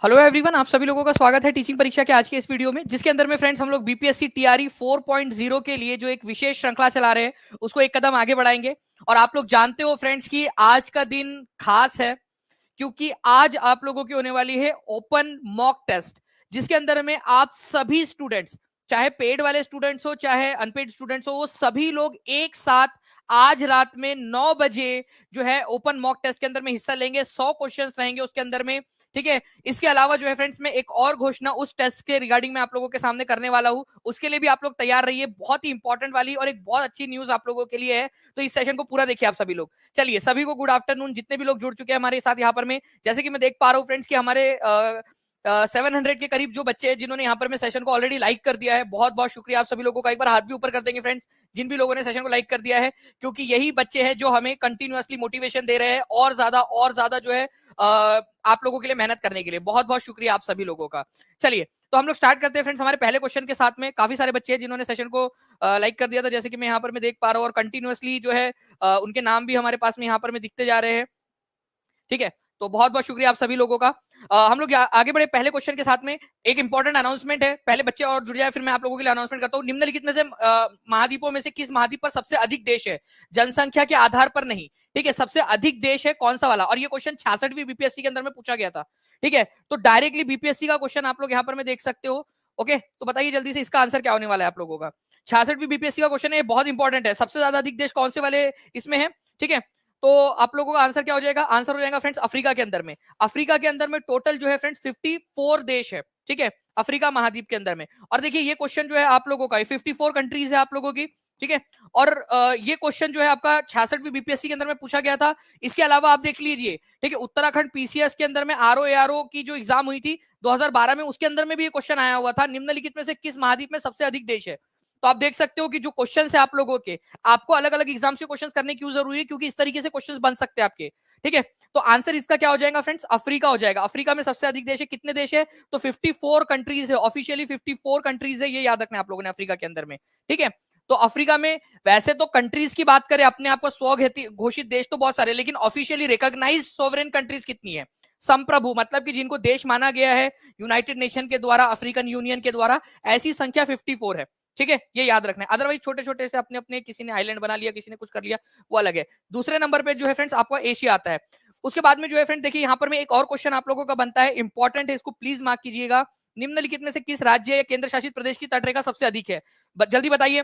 Hello everyone, आप सभी लोगों का स्वागत है टीचिंग परीक्षा के आज के इस वीडियो में, जिसके अंदर में फ्रेंड्स हम लोग बीपीएससी टीआरई 4.0 के लिए जो एक विशेष श्रृंखला चला रहे हैं उसको एक कदम आगे बढ़ाएंगे। और आप लोग जानते हो फ्रेंड्स कि आज का दिन खास है, क्योंकि आज आप लोगों की होने वाली है ओपन मॉक टेस्ट, जिसके अंदर में आप सभी स्टूडेंट्स, चाहे पेड वाले स्टूडेंट्स हो चाहे अनपेड स्टूडेंट्स हो, वो सभी लोग एक साथ आज रात में 9 बजे जो है ओपन मॉक टेस्ट के अंदर में हिस्सा लेंगे। 100 क्वेश्चंस रहेंगे उसके अंदर में, ठीक है। इसके अलावा जो है फ्रेंड्स, मैं एक और घोषणा उस टेस्ट के रिगार्डिंग में आप लोगों के सामने करने वाला हूं, उसके लिए भी आप लोग तैयार रहिए। बहुत ही इंपॉर्टेंट वाली और एक बहुत अच्छी न्यूज आप लोगों के लिए है, तो इस सेशन को पूरा देखिए आप सभी लोग। चलिए, सभी को गुड आफ्टरनून, जितने भी लोग जुड़ चुके हैं हमारे साथ यहाँ पर में। जैसे कि मैं देख पा रहा हूँ फ्रेंड्स कि हमारे 700 के करीब जो बच्चे हैं जिन्होंने यहाँ पर में सेशन को ऑलरेडी लाइक कर दिया है, बहुत बहुत शुक्रिया आप सभी लोगों का। एक बार हाथ भी ऊपर कर देंगे फ्रेंड्स जिन भी लोगों ने सेशन को लाइक कर दिया है, क्योंकि यही बच्चे हैं जो हमें कंटिन्यूअसली मोटिवेशन दे रहे हैं और ज्यादा जो है आप लोगों के लिए मेहनत करने के लिए। बहुत बहुत शुक्रिया आप सभी लोगों का। चलिए, तो हम लोग स्टार्ट करते हैं फ्रेंड्स हमारे पहले क्वेश्चन के साथ में। काफी सारे बच्चे हैं जिन्होंने सेशन को लाइक कर दिया था, जैसे कि मैं यहाँ पर मैं देख पा रहा हूँ, और कंटिन्यूअसली जो है उनके नाम भी हमारे पास में यहाँ पर में दिखते जा रहे हैं, ठीक है। तो बहुत बहुत शुक्रिया आप सभी लोगों का। हम लोग आगे बढ़े पहले क्वेश्चन के साथ में। एक इंपॉर्टेंट अनाउंसमेंट है, पहले बच्चे और जुड़ जाए फिर मैं आप लोगों के लिए अनाउंसमेंट करता हूँ। निम्नलिखित में से महाद्वीपों में से किस महाद्वीप पर सबसे अधिक देश है? जनसंख्या के आधार पर नहीं, ठीक है, सबसे अधिक देश है कौन सा वाला। और ये क्वेश्चन 66वीं बीपीएससी के अंदर में पूछा गया था, ठीक है। तो डायरेक्टली बीपीएससी का क्वेश्चन आप लोग यहाँ पर में देख सकते हो। ओके, तो बताइए जल्दी से इसका आंसर क्या होने वाला है आप लोगों का। 66वीं बीपीएससी का क्वेश्चन है, बहुत इंपॉर्टेंट है। सबसे ज्यादा अधिक देश कौन से वाले इसमें है, ठीक है। तो आप लोगों का आंसर क्या हो जाएगा? आंसर हो जाएगा फ्रेंड्स अफ्रीका के अंदर में। अफ्रीका के अंदर में टोटल जो है फ्रेंड्स 54 देश है, ठीक है, अफ्रीका महाद्वीप के अंदर में। और देखिए ये क्वेश्चन जो है आप लोगों का 54 कंट्रीज है आप लोगों की, ठीक है। और ये क्वेश्चन जो है आपका 66वीं बीपीएससी के अंदर में पूछा गया था। इसके अलावा आप देख लीजिए, ठीक है, उत्तराखंड पीसीएस के अंदर में आरओ एआरओ की जो एग्जाम हुई थी 2012 में, उसके अंदर में भी ये क्वेश्चन आया हुआ था, निम्नलिखित में से किस महाद्वीप में सबसे अधिक देश है। तो आप देख सकते हो कि जो क्वेश्चन है आप लोगों के, आपको अलग अलग एग्जाम से क्वेश्चन करने क्यों जरूरी है, क्योंकि इस तरीके से क्वेश्चन बन सकते हैं आपके, ठीक है। तो आंसर इसका क्या हो जाएगा फ्रेंड्स? अफ्रीका हो जाएगा। अफ्रीका में सबसे अधिक देश है, कितने देश है? तो 54 कंट्रीज है, ऑफिशियली 54 कंट्रीज है, ये याद रखना है आप लोगों ने अफ्रीका के अंदर में, ठीक है। तो अफ्रीका में वैसे तो कंट्रीज की बात करें, अपने आप को स्व घोषित देश तो बहुत सारे, लेकिन ऑफिशियली रिकॉग्नाइज्ड सोवरेन कंट्रीज कितनी है? संप्रभु, मतलब कि जिनको देश माना गया है यूनाइटेड नेशन के द्वारा, अफ्रीकन यूनियन के द्वारा, ऐसी संख्या 54 है, ठीक है। ये याद रखना है। अदरवाइज छोटे छोटे से अपने अपने, किसी ने आइलैंड बना लिया, किसी ने कुछ कर लिया, वो अलग है। दूसरे नंबर पे जो है फ्रेंड्स आपका एशिया आता है। उसके बाद में जो है फ्रेंड देखिए यहाँ पर में एक और क्वेश्चन आप लोगों का बनता है, इंपॉर्टेंट है, इसको प्लीज मार्क कीजिएगा। निम्नलिखित में से किस राज्य या केंद्र शासित प्रदेश की तटरेखा सबसे अधिक है? जल्दी बताइए।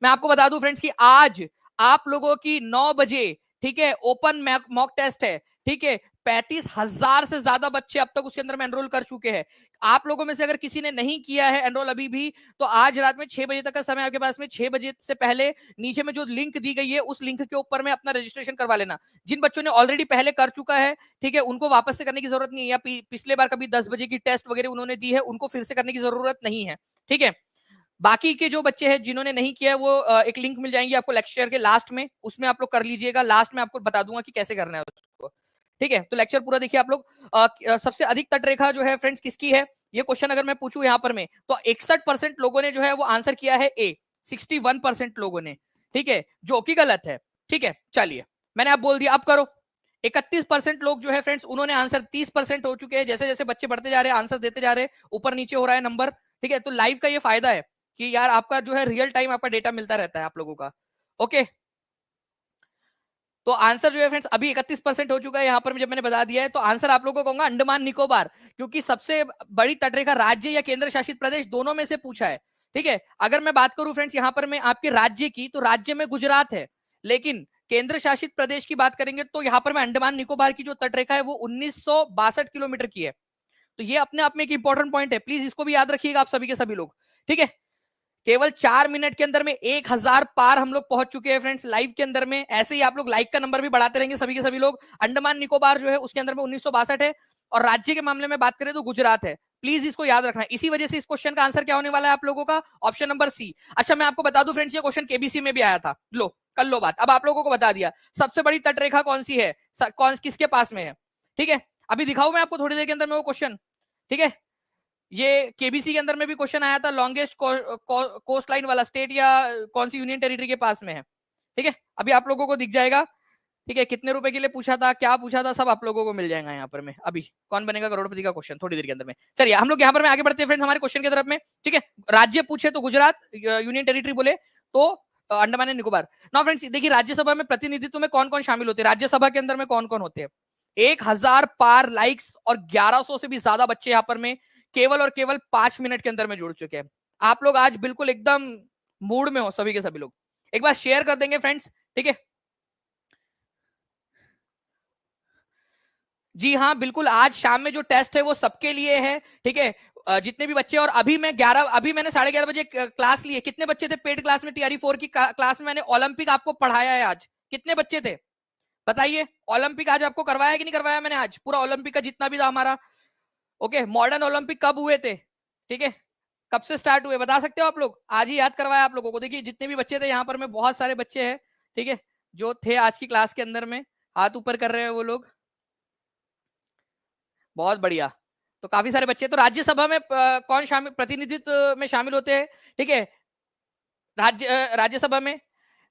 मैं आपको बता दूं फ्रेंड्स कि आज आप लोगों की 9 बजे, ठीक है, ओपन मॉक टेस्ट है, ठीक है। 35,000 से ज्यादा बच्चे अब तक उसके अंदर में एनरोल कर चुके हैं। आप लोगों में से अगर किसी ने नहीं किया है एनरोल अभी भी, तो आज रात में 6 बजे तक का समय आपके पास में। 6 बजे से पहले नीचे में जो लिंक दी गई है उस लिंक के ऊपर में अपना रजिस्ट्रेशन करवा लेना। जिन बच्चों ने ऑलरेडी पहले कर चुका है, ठीक है, उनको वापस से करने की जरूरत नहीं है, या पिछले बार कभी 10 बजे की टेस्ट वगैरह उन्होंने दी है, उनको फिर से करने की जरूरत नहीं है, ठीक है। बाकी के जो बच्चे हैं जिन्होंने नहीं किया है, वो एक लिंक मिल जाएंगी आपको लेक्चर के लास्ट में, उसमें आप लोग कर लीजिएगा। लास्ट में आपको बता दूंगा कि कैसे करना है उसको, ठीक है। तो लेक्चर पूरा देखिए आप लोग। सबसे अधिक तटरेखा जो है फ्रेंड्स किसकी है, ये क्वेश्चन अगर मैं पूछूं यहाँ पर में, तो 61% लोगों ने जो है वो आंसर किया है ए, 61% लोगों ने, ठीक है, जो कि गलत है, ठीक है। चलिए, मैंने आप बोल दिया, अब करो। 31% लोग जो है फ्रेंड्स उन्होंने आंसर, 30% हो चुके हैं। जैसे जैसे बच्चे बढ़ते जा रहे हैं, आंसर देते जा रहे हैं, ऊपर नीचे हो रहा है नंबर, ठीक है। तो लाइव का ये फायदा है कि यार आपका जो है रियल टाइम आपका डेटा मिलता रहता है आप लोगों का, ओके। तो आंसर जो है फ्रेंड्स अभी 31% हो चुका है यहाँ पर, जब मैंने बता दिया है। तो आंसर आप लोगों को कहूंगा अंडमान निकोबार, क्योंकि सबसे बड़ी तटरेखा राज्य या केंद्र शासित प्रदेश दोनों में से पूछा है, ठीक है। अगर मैं बात करूं फ्रेंड्स यहाँ पर मैं आपके राज्य की, तो राज्य में गुजरात है, लेकिन केंद्र शासित प्रदेश की बात करेंगे तो यहाँ पर मैं अंडमान निकोबार की जो तटरेखा है वो 1962 किलोमीटर की है। तो ये अपने आप में एक इंपॉर्टेंट पॉइंट है, प्लीज इसको भी याद रखिएगा आप सभी के सभी लोग, ठीक है। केवल 4 मिनट के अंदर में 1000 पार हम लोग पहुंच चुके हैं फ्रेंड्स लाइव के अंदर में। ऐसे ही आप लोग लाइक का नंबर भी बढ़ाते रहेंगे सभी के सभी लोग। अंडमान निकोबार जो है उसके अंदर में 1962 है, और राज्य के मामले में बात करें तो गुजरात है। प्लीज इसको याद रखना। इसी वजह से इस क्वेश्चन का आंसर क्या होने वाला है आप लोगों का? Option number C. अच्छा, मैं आपको बता दूं फ्रेंड्स, ये क्वेश्चन केबीसी में भी आया था, लो कर लो बात। अब आप लोगों को बता दिया सबसे बड़ी तटरेखा कौन सी है, कौन किसके पास में है, ठीक है। अभी दिखाऊं मैं आपको थोड़ी देर के अंदर में वो क्वेश्चन, ठीक है। ये केबीसी के अंदर में भी क्वेश्चन आया था, लॉन्गेस्ट कोस्ट लाइन वाला स्टेट या कौन सी यूनियन टेरिटरी के पास में है, ठीक है। अभी आप लोगों को दिख जाएगा, ठीक है, कितने रुपए के लिए पूछा था, क्या पूछा था, सब आप लोगों को मिल जाएगा यहाँ पर में। अभी कौन बनेगा करोड़पति का क्वेश्चन थोड़ी देर के अंदर में। चलिए हम लोग यहाँ पर में आगे बढ़ते हैं फ्रेंड्स हमारे क्वेश्चन की तरफ में। ठीक है, राज्य पूछे तो गुजरात, यूनियन टेरिटरी बोले तो Andaman and Nicobar. Now friends देखिए राज्यसभा में प्रतिनिधित्व में कौन कौन शामिल होते हैं, राज्यसभा के अंदर में कौन कौन होते हैं। 1000 पार लाइक्स और 1100 से भी ज्यादा बच्चे यहाँ पर में केवल और केवल 5 मिनट के अंदर में जुड़ चुके हैं। आप लोग आज बिल्कुल एकदम मूड में हो सभी के सभी लोग, एक बार शेयर कर देंगे फ्रेंड्स। ठीक है, जी हाँ बिल्कुल, आज शाम में जो टेस्ट है वो सबके लिए है। ठीक है, जितने भी बच्चे, और अभी मैं 11, अभी मैंने 11:30 बजे क्लास ली है। कितने बच्चे थे पेड क्लास में, टीआरई 4 की क्लास में मैंने ओलंपिक आपको पढ़ाया है आज, कितने बच्चे थे बताइए। ओलंपिक आज आपको करवाया कि नहीं करवाया मैंने, आज पूरा ओलंपिक का जितना भी था हमारा। ओके, मॉडर्न ओलंपिक कब हुए थे, ठीक है, कब से स्टार्ट हुए बता सकते हो आप लोग, आज ही याद करवाया आप लोगों को। देखिए जितने भी बच्चे थे यहाँ पर में बहुत सारे बच्चे हैं, ठीक है, जो थे आज की क्लास के अंदर में, हाथ ऊपर कर रहे हैं वो लोग, बहुत बढ़िया। तो काफी सारे बच्चे, तो राज्यसभा में कौन शामिल, प्रतिनिधित्व में शामिल होते हैं। ठीक है, राज्यसभा में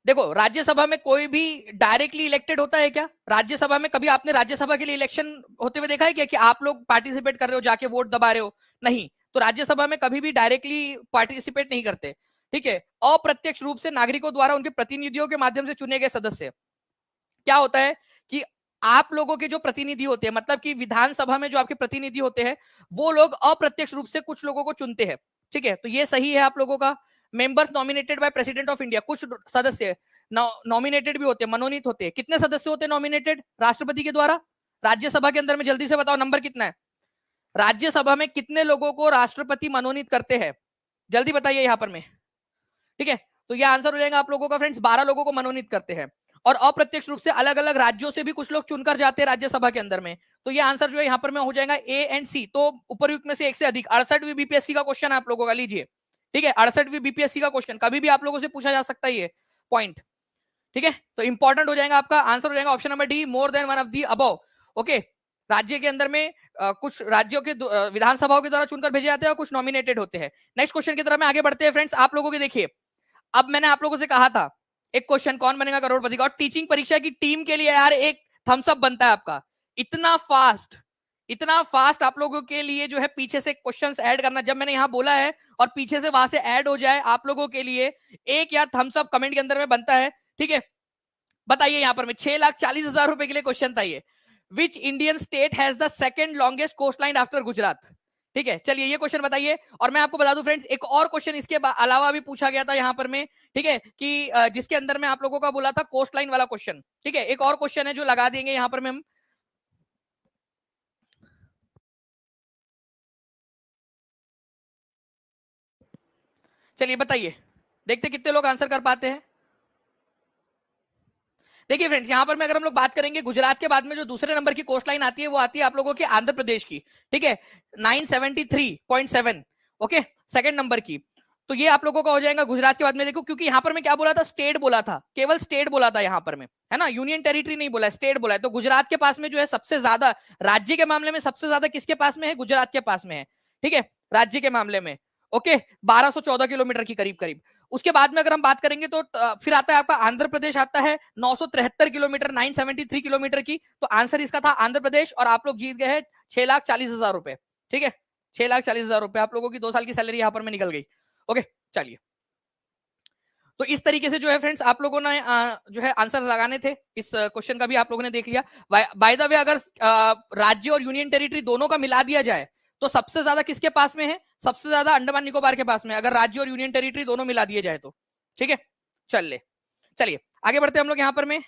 देखो, राज्यसभा में कोई भी डायरेक्टली इलेक्टेड होता है क्या, राज्यसभा में कभी आपने राज्यसभा के लिए इलेक्शन होते हुए देखा है क्या, कि आप लोग पार्टिसिपेट कर रहे हो, जाके वोट दबा रहे हो, नहीं। तो राज्यसभा में कभी भी डायरेक्टली पार्टिसिपेट नहीं करते। ठीक है, अप्रत्यक्ष रूप से नागरिकों द्वारा उनके प्रतिनिधियों के माध्यम से चुने गए सदस्य। क्या होता है कि आप लोगों के जो प्रतिनिधि होते हैं, मतलब कि विधानसभा में जो आपके प्रतिनिधि होते हैं, वो लोग अप्रत्यक्ष रूप से कुछ लोगों को चुनते हैं। ठीक है, तो ये सही है आप लोगों का। Members nominated by president of India, कुछ सदस्य नॉमिनेटेड भी होते हैं, मनोनीत होते हैं। कितने सदस्य होते हैं नॉमिनेटेड राष्ट्रपति के द्वारा, राज्यसभा के अंदर में, जल्दी से बताओ नंबर कितना है, राज्यसभा में कितने लोगों को राष्ट्रपति मनोनीत करते हैं, जल्दी बताइए यहाँ पर में। ठीक है, तो ये आंसर हो जाएगा आप लोगों का फ्रेंड्स, 12 लोगों को मनोनीत करते हैं। और अप्रत्यक्ष रूप से अलग अलग राज्यों से भी कुछ लोग चुनकर जाते हैं राज्यसभा के अंदर में। तो ये आंसर जो है यहाँ पर में हो जाएगा ए एंड सी। तो उपरयुक्त में से एक से अधिक। 68वीं बीपीएससी का क्वेश्चन है आप लोगों का, लीजिए। ठीक है, 68वीं बीपीएससी का क्वेश्चन कभी भी आप लोगों से पूछा जा सकता है ये पॉइंट। ठीक है, तो इंपॉर्टेंट हो जाएगा, आपका आंसर हो जाएगा option number D, more than one of the above. Okay, राज्य के अंदर में कुछ राज्यों के विधानसभाओं के द्वारा चुनकर भेजे जाते हैं और कुछ नॉमिनेटेड होते हैं। नेक्स्ट क्वेश्चन की तरफ में आगे बढ़ते हैं फ्रेंड्स। आप लोगों के देखिए, अब मैंने आप लोगों से कहा था एक क्वेश्चन, कौन बनेगा करोड़पति का, और टीचिंग परीक्षा की टीम के लिए यार एक थम्स अप बनता है आपका। इतना फास्ट आप लोगों के लिए जो है पीछे से क्वेश्चंस ऐड करना, जब मैंने यहां बोला है और पीछे से वहां से ऐड हो जाए, आप लोगों के लिए एक यार थम्स अप कमेंट के अंदर में बनता है। ठीक है, बताइए यहां पर में 6,40,000 रुपए के लिए क्वेश्चन था ये। Which Indian state has the second longest coast line after Gujarat. ठीक है, चलिए ये क्वेश्चन बताइए। और मैं आपको बता दूं फ्रेंड्स, एक और क्वेश्चन इसके अलावा भी पूछा गया था यहाँ पर में। ठीक है, कि जिसके अंदर में आप लोगों का बोला था कोस्ट लाइन वाला क्वेश्चन। ठीक है, एक और क्वेश्चन है जो लगा देंगे यहाँ पर में हम। चलिए बताइए, देखते कितने लोग आंसर कर पाते हैं। देखिए फ्रेंड्स, यहां पर में अगर हम लोग बात करेंगे, गुजरात के बाद में जो दूसरे नंबर की कोस्ट लाइन आती है वो आती है आप लोगों के आंध्र प्रदेश की। ठीक है, 973.7। ओके, सेकंड नंबर की। तो ये आप लोगों का हो जाएगा गुजरात के बाद में। देखो, क्योंकि यहां पर मैं क्या बोला था, स्टेट बोला था, केवल स्टेट बोला था यहां पर में, है ना, यूनियन टेरिटरी नहीं बोला, स्टेट बोला है। तो गुजरात के पास में जो है सबसे ज्यादा, राज्य के मामले में सबसे ज्यादा किसके पास में है, गुजरात के पास में है। ठीक है, राज्य के मामले में। ओके, 1214 किलोमीटर की करीब करीब। उसके बाद में अगर हम बात करेंगे तो फिर आता है आपका आंध्र प्रदेश, आता है 973 किलोमीटर, 973 किलोमीटर की। तो आंसर इसका था आंध्र प्रदेश, और आप लोग जीत गए हैं 6,40,000 रुपए। ठीक है, 6,40,000 रुपए आप लोगों की 2 साल की सैलरी यहां पर में निकल गई। ओके, चलिए, तो इस तरीके से जो है फ्रेंड्स आप लोगों ने जो है आंसर लगाने थे। इस क्वेश्चन का भी आप लोगों ने देख लिया। बाय द वे, अगर राज्य और यूनियन टेरिटरी दोनों का मिला दिया जाए तो सबसे ज्यादा किसके पास में है, सबसे ज्यादा अंडमान निकोबार के पास में, अगर राज्य और यूनियन टेरिटरी दोनों मिला दिए जाए तो। ठीक है, चलिए आगे बढ़ते हैं हम लोग यहाँ पर में।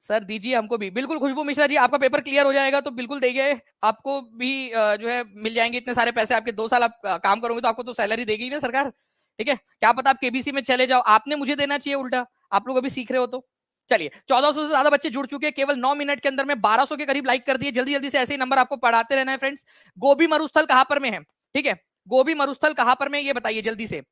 सर दीजिए हमको भी, बिल्कुल खुशबू मिश्रा जी, आपका पेपर क्लियर हो जाएगा तो बिल्कुल देंगे आपको भी, जो है मिल जाएंगे इतने सारे पैसे। आपके 2 साल आप काम करोगे तो आपको तो सैलरी देगी ना सरकार। ठीक है, क्या पता आप केबीसी में चले जाओ, आपने मुझे देना चाहिए उल्टा, आप लोग अभी सीख रहे हो तो। चलिए, 1400 से ज्यादा बच्चे जुड़ चुके हैं, केवल 9 मिनट के अंदर में 1200 के करीब लाइक कर दिए। जल्दी जल्दी से ऐसे ही नंबर आपको पढ़ाते रहना है फ्रेंड्स। गोभी मरुस्थल कहां पर में है, ठीक है, गोभी मरुस्थल कहां पर में, ये बताइए जल्दी से,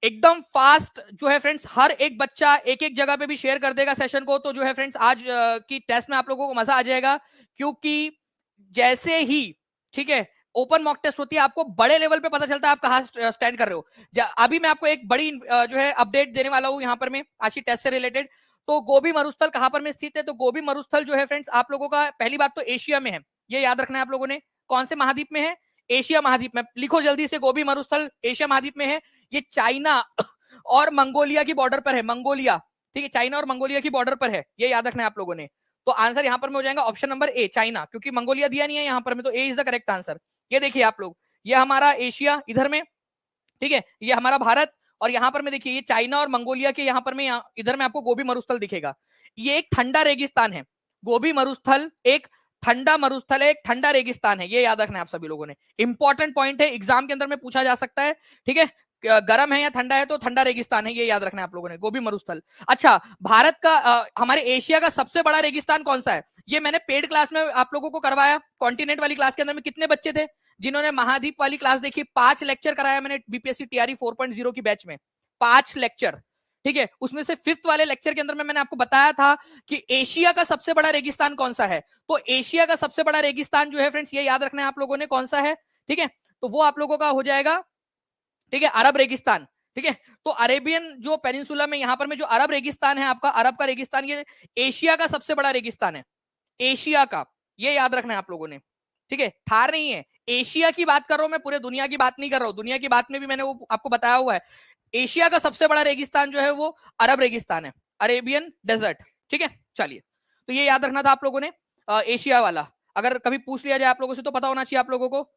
एकदम फास्ट जो है फ्रेंड्स। हर एक बच्चा एक एक जगह पे भी शेयर कर देगा सेशन को, तो जो है फ्रेंड्स आज की टेस्ट में आप लोगों को मजा आ जाएगा। क्योंकि जैसे ही, ठीक है, ओपन मॉक टेस्ट होती है, आपको बड़े लेवल पे पता चलता है आप कहां स्टैंड कर रहे हो। अभी मैं आपको एक बड़ी जो है अपडेट देने वाला हूं यहां पर मैं, आज की टेस्ट से रिलेटेड। तो गोबी मरुस्थल कहां पर में स्थित है? तो गोबी मरुस्थल जो है फ्रेंड्स आप लोगों का पहली बात तो एशिया में है, ये याद रखना है आप लोगों ने। कौन से महाद्वीप में है? एशिया महाद्वीप में। लिखो जल्दी से, गोबी मरुस्थल एशिया महाद्वीप में है। ये चाइना और मंगोलिया की बॉर्डर पर है, मंगोलिया, ठीक है, चाइना और मंगोलिया की बॉर्डर पर है, ये याद रखना है आप लोगों ने। तो आंसर यहां पर में हो जाएगा ऑप्शन नंबर ए, चाइना, क्योंकि मंगोलिया दिया नहीं है यहां पर में, तो ए इज द करेक्ट आंसर। ये देखिए आप लोग, ये हमारा एशिया इधर में, ठीक है, ये हमारा भारत, और यहां पर में देखिए ये चाइना और मंगोलिया के यहां पर में इधर में आपको गोबी मरुस्थल दिखेगा। ये एक ठंडा रेगिस्तान है, गोबी मरुस्थल एक ठंडा मरुस्थल है, एक ठंडा रेगिस्तान है, ये याद रखना है आप सभी लोगों ने। इंपॉर्टेंट पॉइंट है, एग्जाम के अंदर में पूछा जा सकता है, ठीक है, गर्म है या ठंडा है, तो ठंडा रेगिस्तान है, ये याद रखना है आप लोगों ने, गोबी मरुस्थल। अच्छा, भारत का हमारे एशिया का सबसे बड़ा रेगिस्तान कौन सा है? ये मैंने पेड क्लास में आप लोगों को करवाया, कॉन्टिनेंट वाली क्लास के अंदर में कितने बच्चे थे जिन्होंने महाद्वीप वाली क्लास देखी? 5 लेक्चर कराया मैंने बीपीएससी टीआरई 4.0 की बैच में, 5 लेक्चर, ठीक है। उसमें से 5th वाले लेक्चर के अंदर में मैंने आपको बताया था कि एशिया का सबसे बड़ा रेगिस्तान कौन सा है। तो एशिया का सबसे बड़ा रेगिस्तान जो है फ्रेंड्स, ये याद रखना है आप लोगों ने कौन सा है, ठीक है। तो वो आप लोगों का हो जाएगा, ठीक है, अरब रेगिस्तान, ठीक है। तो अरेबियन जो पेनिनसुला में यहां पर में जो अरब रेगिस्तान है आपका, अरब का रेगिस्तान, ये एशिया का सबसे बड़ा रेगिस्तान है, एशिया का, ये याद रखना है आप लोगों ने, ठीक है। थार नहीं है, एशिया की बात कर रहा हूं मैं, पूरे दुनिया की बात नहीं कर रहा हूं, दुनिया की बात में भी मैंने वो आपको बताया हुआ है। एशिया का सबसे बड़ा रेगिस्तान जो है वो अरब रेगिस्तान है, अरेबियन डेजर्ट, ठीक है। चलिए, तो ये याद रखना था आप लोगों ने, एशिया वाला, अगर कभी पूछ लिया जाए आप लोगों से तो पता होना चाहिए आप लोगों को।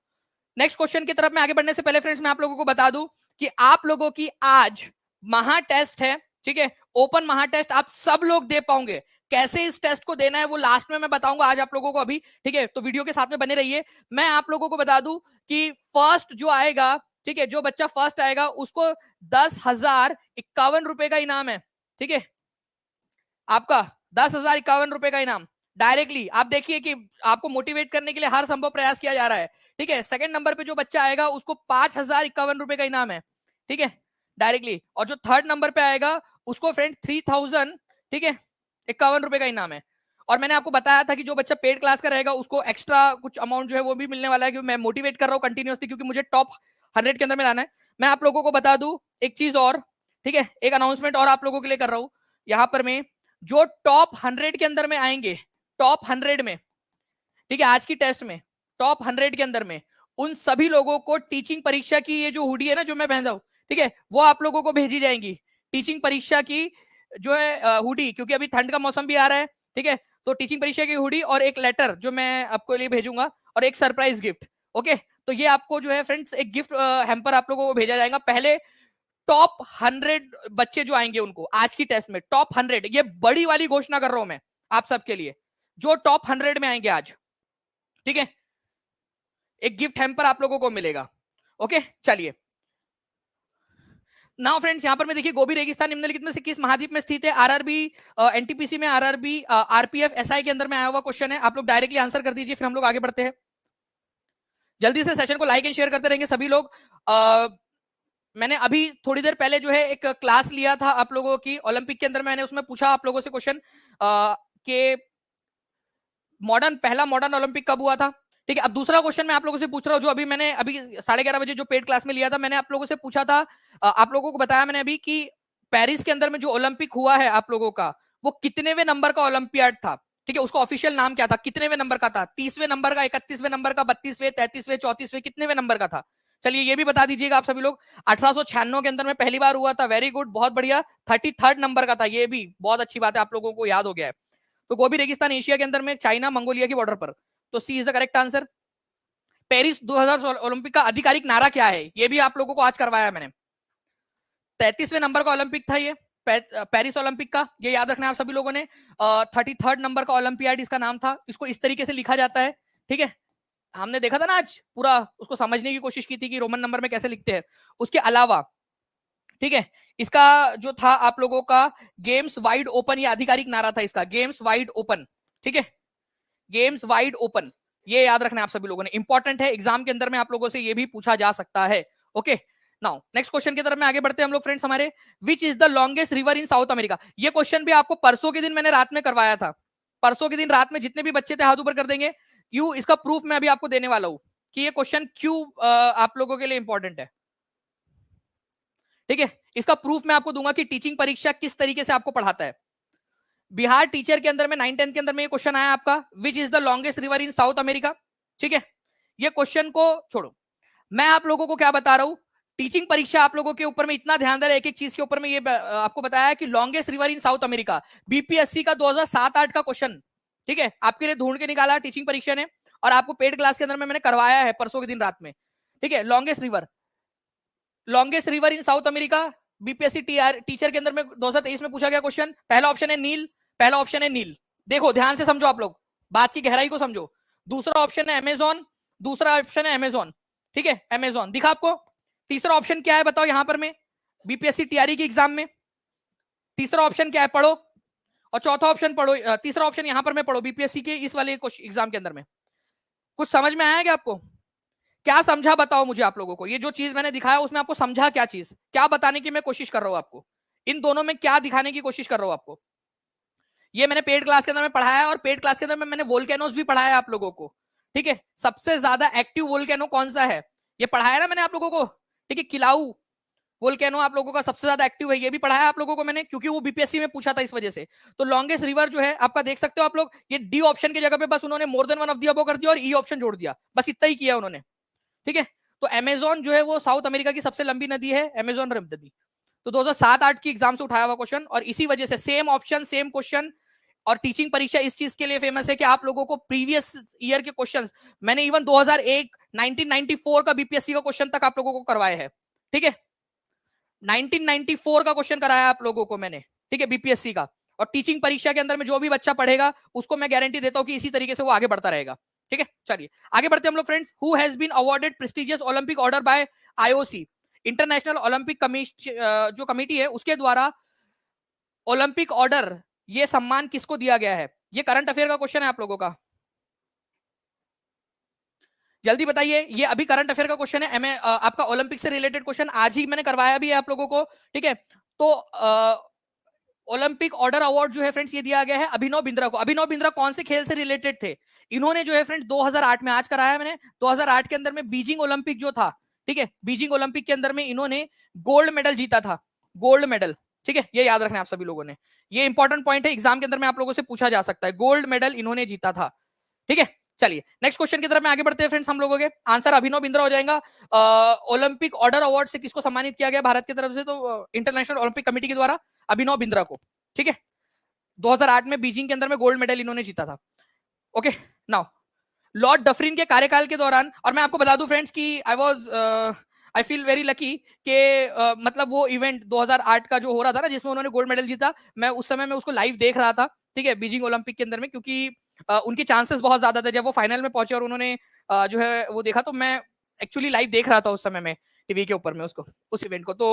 नेक्स्ट क्वेश्चन की तरफ में आगे बढ़ने से पहले फ्रेंड्स मैं आप लोगों को बता दूं कि आप लोगों की आज महा टेस्ट है, ठीक है, ओपन महा टेस्ट आप सब लोग दे पाओगे। कैसे इस टेस्ट को देना है वो लास्ट में मैं बताऊंगा आज आप लोगों को अभी, ठीक है। तो वीडियो के साथ में बने रहिए। मैं आप लोगों को बता दूं कि फर्स्ट जो आएगा, ठीक है, जो बच्चा फर्स्ट आएगा उसको 10,051 रुपए का इनाम है, ठीक है, आपका 10,051 रुपए का इनाम डायरेक्टली। आप देखिए कि आपको मोटिवेट करने के लिए हर संभव प्रयास किया जा रहा है, ठीक है। सेकंड नंबर पे जो बच्चा आएगा उसको 5,051 रुपए का इनाम है, ठीक है, डायरेक्टली। और जो थर्ड नंबर पे आएगा उसको फ्रेंड 3,000, ठीक है, 51 रुपए का इनाम है। और मैंने आपको बताया था कि जो बच्चा पेड क्लास का रहेगा उसको एक्स्ट्रा कुछ अमाउंट जो है वो भी मिलने वाला है, क्योंकि मैं मोटिवेट कर रहा हूँ कंटिन्यूअसली, क्योंकि मुझे टॉप 100 के अंदर में लाना है। मैं आप लोगों को बता दूं एक चीज और, ठीक है, एक अनाउंसमेंट और आप लोगों के लिए कर रहा हूं यहां पर मैं, जो टॉप 100 के अंदर में आएंगे, टॉप 100 में, ठीक है, आज की टेस्ट में टॉप 100 के अंदर में, उन सभी लोगों को टीचिंग परीक्षा की ये जो हुडी है ना जो मैं पहन रहा हूं, ठीक है, वो आप लोगों को भेजी जाएंगी। टीचिंग परीक्षा की जो है हुडी, क्योंकि अभी ठंड का मौसम भी आ रहा है, ठीक है। तो टीचिंग परीक्षा की हुडी और एक लेटर जो मैं आपको लिए भेजूंगा और एक सरप्राइज गिफ्ट, ओके। तो ये आपको जो है फ्रेंड्स एक गिफ्ट हैम्पर आप लोगों को भेजा जाएगा। पहले टॉप 100 बच्चे जो आएंगे उनको आज की टेस्ट में, टॉप 100, ये बड़ी वाली घोषणा कर रहा हूं मैं आप सबके लिए, जो टॉप 100 में आएंगे आज, ठीक है, एक गिफ्ट हैम्पर आप लोगों को मिलेगा, ओके। चलिए नाउ फ्रेंड्स, यहां पर मैं देखिए गोबी रेगिस्तान निम्नलिखित में से किस महाद्वीप में स्थित है? आरआरबी एनटीपीसी में, आरआरबी आरपीएफ एसआई के अंदर में आया हुआ क्वेश्चन है। आप लोग डायरेक्टली आंसर कर दीजिए, फिर हम लोग आगे बढ़ते हैं। जल्दी से सेशन को लाइक एंड शेयर करते रहेंगे सभी लोग। मैंने अभी थोड़ी देर पहले जो है एक क्लास लिया था आप लोगों की ओलंपिक के अंदर, मैंने उसमें पूछा आप लोगों से क्वेश्चन कि पहला मॉडर्न ओलंपिक कब हुआ था, ठीक है। अब दूसरा क्वेश्चन मैं आप लोगों से पूछ रहा हूं, जो अभी मैंने अभी 11:30 बजे जो पेड क्लास में लिया था, मैंने आप लोगों से पूछा था, आप लोगों को बताया मैंने अभी कि पेरिस के अंदर में जो ओलंपिक हुआ है आप लोगों का, वो कितनेवें नंबर का ओलंपियाड था, ठीक है, उसका ऑफिशियल नाम क्या था, कितनेवें नंबर का था? 30वें नंबर का, 31वें नंबर का, 32वें, 33वें, 34वें, कितनेवें नंबर का था? चलिए ये भी बता दीजिएगा आप सभी लोग। 1896 के अंदर में पहली बार हुआ था, वेरी गुड, बहुत बढ़िया। 33rd नंबर का था, ये भी बहुत अच्छी बात है, आप लोगों को याद हो गया है। तो गोबी रेगिस्तान एशिया के अंदर में, चाइना मंगोलिया की बॉर्डर पर, तो C is the correct answer. Paris 2000 Olympic का आधिकारिक नारा क्या है, ये भी आप लोगों को आज करवाया मैंने। 33वें नंबर का ओलंपिक था ये पेरिस ओलंपिक का, ये याद रखना है आप सभी लोगों ने। 33rd नंबर का ओलंपियाड इसका नाम था, इसको इस तरीके से लिखा जाता है, ठीक है। हमने देखा था ना आज पूरा, उसको समझने की कोशिश की थी कि रोमन नंबर में कैसे लिखते हैं। उसके अलावा, ठीक है, इसका जो था आप लोगों का गेम्स वाइड ओपन, ये आधिकारिक नारा था इसका, गेम्स वाइड ओपन, ठीक है, गेम्स वाइड ओपन, ये याद रखना है आप सभी लोगों ने, इंपॉर्टेंट है, एग्जाम के अंदर में आप लोगों से ये भी पूछा जा सकता है, ओके। नाउ नेक्स्ट क्वेश्चन की तरफ में आगे बढ़ते हैं हम लोग फ्रेंड्स हमारे। Which is the longest river in south America? ये क्वेश्चन भी आपको परसों के दिन मैंने रात में करवाया था। परसों के दिन रात में जितने भी बच्चे थे हाथ ऊपर कर देंगे। क्यों, इसका प्रूफ मैं अभी आपको देने वाला हूं कि ये क्वेश्चन क्यों आप लोगों के लिए इंपॉर्टेंट है, ठीक है। इसका प्रूफ मैं आपको दूंगा कि टीचिंग परीक्षा किस तरीके से आपको पढ़ाता है। बिहार टीचर के अंदर में 9-10 के अंदर में ये क्वेश्चन आया आपका, which is the longest river in south America. ठीक है, ये क्वेश्चन को छोड़ो, मैं आप लोगों को क्या बता रहा हूं, टीचिंग परीक्षा आप लोगों के ऊपर में इतना ध्यान दे रहा है एक एक चीज के ऊपर में, ये आपको बताया कि longest river in south America, BPSC का 2007-8 का क्वेश्चन। ठीक है, आपके लिए ढूंढ के निकाला टीचिंग परीक्षा ने, और आपको पेड क्लास के अंदर में मैंने करवाया है परसों के दिन रात में। ठीक है, longest river in south America, BPSC teacher के अंदर में 2023 में पूछा गया क्वेश्चन। पहला ऑप्शन है नील, पहला ऑप्शन है नील, देखो ध्यान से समझो आप लोग, बात की गहराई को समझो। दूसरा ऑप्शन है अमेजोन, दूसरा ऑप्शन है अमेजोन। ठीक है, अमेजोन दिखा आपको। तीसरा ऑप्शन क्या है बताओ यहां पर में, बीपीएससी टीआरई की एग्जाम में तीसरा ऑप्शन क्या है, पढ़ो। और चौथा ऑप्शन पढ़ो, तीसरा ऑप्शन यहां पर में पढ़ो, बीपीएससी के इस वाले एग्जाम के अंदर में। कुछ समझ में आया क्या आपको? क्या समझा बताओ मुझे आप लोगों को, ये जो चीज मैंने दिखाया उसमें आपको समझा क्या चीज, क्या बताने की मैं कोशिश कर रहा हूं आपको, इन दोनों में क्या दिखाने की कोशिश कर रहा हूं आपको। ये मैंने पेड क्लास के अंदर में पढ़ाया, और पेड क्लास के अंदर में मैंने वोल्केनोस भी पढ़ाया आप लोगों को। ठीक है, सबसे ज्यादा एक्टिव वोल्केनो कौन सा है, ये पढ़ाया ना मैंने आप लोगों को। ठीक है, किलाऊ वोल्केनो आप लोगों का सबसे ज्यादा एक्टिव है, ये भी पढ़ाया आप लोगों को मैंने, क्योंकि वो बीपीएससी में पूछा था इस वजह से। तो लॉन्गेस्ट रिवर जो है आपका देख सकते हो आप लोग, ये डी ऑप्शन की जगह पे बस उन्होंने more than one of the above कर दिया और ई ऑप्शन जोड़ दिया, बस इतना ही किया उन्होंने। ठीक है, तो अमेजोन जो है वो साउथ अमेरिका की सबसे लंबी नदी है, अमेजोन नदी। तो 2007-8 की एग्जाम से उठाया हुआ क्वेश्चन, और इसी वजह से सेम ऑप्शन सेम क्वेश्चन। और टीचिंग परीक्षा इस चीज के लिए फेमस है कि आप लोगों को प्रीवियस ईयर के क्वेश्चंस, मैंने इवन 2001 1994 का बीपीएससी का क्वेश्चन तक आप लोगों को करवाए हैं। ठीक है, 1994 का क्वेश्चन कराया आप लोगों को मैंने। ठीक है, बीपीएससी का। और टीचिंग परीक्षा के अंदर में जो भी बच्चा पढ़ेगा उसको मैं गारंटी देता हूं कि इसी तरीके से वो आगे बढ़ता रहेगा। ठीक है, चलिए आगे बढ़ते हैं हम लोग friends. Who has been awarded prestigious Olympic order by IOC, international Olympic जो कमिटी है उसके द्वारा ओलंपिक ऑर्डर, ये सम्मान किसको दिया गया है? ये करंट अफेयर का क्वेश्चन है आप लोगों का, जल्दी बताइए। ये अभी करंट अफेयर का क्वेश्चन है, आपका ओलंपिक से रिलेटेड क्वेश्चन, आज ही मैंने करवाया भी है आप लोगों को। ठीक है, तो ओलंपिक ऑर्डर अवार्ड जो है फ्रेंड्स ये दिया गया है अभिनव बिंद्रा को। अभिनव बिंद्रा कौन से खेल से रिलेटेड थे? इन्होंने जो है फ्रेंड्स 2008 में, आज कराया मैंने, 2008 के अंदर में बीजिंग ओलंपिक जो था, ठीक है, बीजिंग ओलंपिक के अंदर में इन्होंने गोल्ड मेडल जीता था, गोल्ड मेडल। ठीक है, ये याद रखना आप सभी लोगों ने, ये इंपॉर्टेंट पॉइंट है, एग्जाम के अंदर में आप लोगों से पूछा जा सकता है, गोल्ड मेडल इन्होंने जीता था। ठीक है, चलिए नेक्स्ट क्वेश्चन की तरफ में आगे बढ़ते हैं फ्रेंड्स। हम लोगों के आंसर अभिनव बिंद्रा हो जाएगा। ओलंपिक ऑर्डर अवार्ड से किसको सम्मानित किया गया भारत की तरफ से? तो इंटरनेशनल ओलंपिक कमेटी के द्वारा अभिनव बिंद्रा को। ठीक है, 2008 में बीजिंग के अंदर में गोल्ड मेडल इन्होंने जीता था। ओके, नाउ लॉर्ड डफरिन के कार्यकाल के दौरान, और मैं आपको बता दूं फ्रेंड्स कि आई फील वेरी लकी कि मतलब वो इवेंट 2008 का जो हो रहा था ना, जिसमें उन्होंने गोल्ड मेडल जीता, मैं उस समय में उसको लाइव देख रहा था। ठीक है, बीजिंग ओलंपिक के अंदर में, क्योंकि उनके चांसेस बहुत ज्यादा थे। जब वो फाइनल में पहुंचे और उन्होंने जो है वो देखा, तो मैं एक्चुअली लाइव देख रहा था उस समय में टीवी के ऊपर में उसको, उस इवेंट को। तो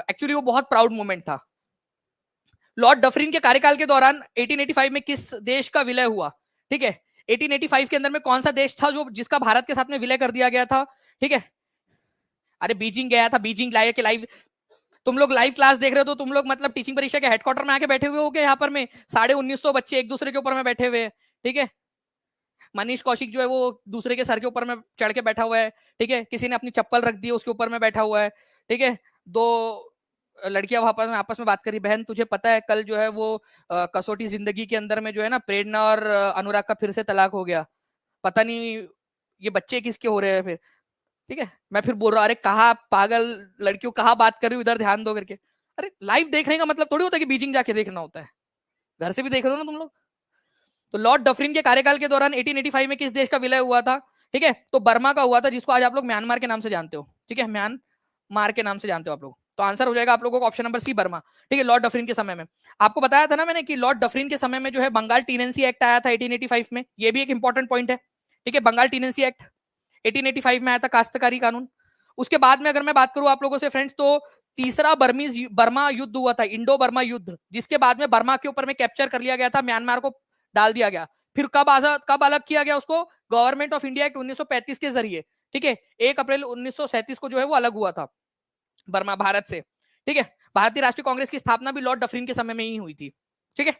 एक्चुअली वो बहुत प्राउड मोमेंट था। लॉर्ड डफरिन के कार्यकाल के दौरान 1885 में किस देश का विलय हुआ? ठीक है, 1885 के अंदर में कौन सा देश था जो जिसका भारत के साथ में विलय कर दिया गया था? ठीक है, अरे बीजिंग गया था, बीजिंग लाया के लाइव, तुम लोग लाइव क्लास देख रहे हो तो तुम लोग मतलब टीचिंग परीक्षा के हेडक्वार्टर में आके बैठे हुए हो क्या? यहाँ पर में 1950 बच्चे एक दूसरे के ऊपर में बैठे हुए हैं। ठीक है, मनीष कौशिक जो है वो दूसरे के सर के ऊपर में चढ़ के बैठा हुआ है। ठीक है, किसी ने अपनी चप्पल रख दी उसके ऊपर में बैठा हुआ है। ठीक है, दो लड़कियां आपस में बात करी, बहन तुझे पता है कल जो है वो कसौटी जिंदगी के अंदर में जो है ना, प्रेरणा और अनुराग का फिर से तलाक हो गया, पता नहीं ये बच्चे किसके हो रहे हैं फिर। ठीक है, मैं फिर बोल रहा हूँ अरे कहा पागल लड़कियों, कहा बात कर रही हूँ, इधर ध्यान दो करके। अरे लाइव देखने का मतलब थोड़ी होता है कि बीजिंग जाके देखना होता है, घर से भी देख रहे हो ना तुम लोग। तो लॉर्ड डफरिन के कार्यकाल के दौरान 1885 में किस देश का विलय हुआ था? ठीक है, तो बर्मा का हुआ था, जिसको आज आप लोग म्यांमार के नाम से जानते हो। ठीक है, म्यांमार के नाम से जानते हो आप लोग। तो आंसर हो जाएगा आप लोगों को ऑप्शन नंबर सी, बर्मा। ठीक है, लॉर्ड डफरिन के समय में आपको बताया था ना मैंने कि लॉर्ड डफरिन के समय में जो है बंगाल टीनेंसी एक्ट आया था 1885 में, ये भी एक इंपॉर्टेंट पॉइंट है। ठीक है, बंगाल टीनेंसी एक्ट 1885 में आया था, काश्तकारी कानून। उसके बाद में अगर मैं बात करूं आप लोगों से फ्रेंड्स, तो तीसरा बर्मा युद्ध हुआ था, इंडो बर्मा युद्ध, जिसके बाद में बर्मा के ऊपर में कैप्चर कर लिया गया था, म्यांमार को डाल दिया गया। फिर कब अलग किया गया उसको? गवर्नमेंट ऑफ इंडिया एक्ट 1935 के जरिए। ठीक है, 1 अप्रैल 1937 को जो है वो अलग हुआ था बर्मा भारत से। ठीक है, भारतीय राष्ट्रीय कांग्रेस की स्थापना भी लॉर्ड डफरिन के समय में ही हुई थी। ठीक है,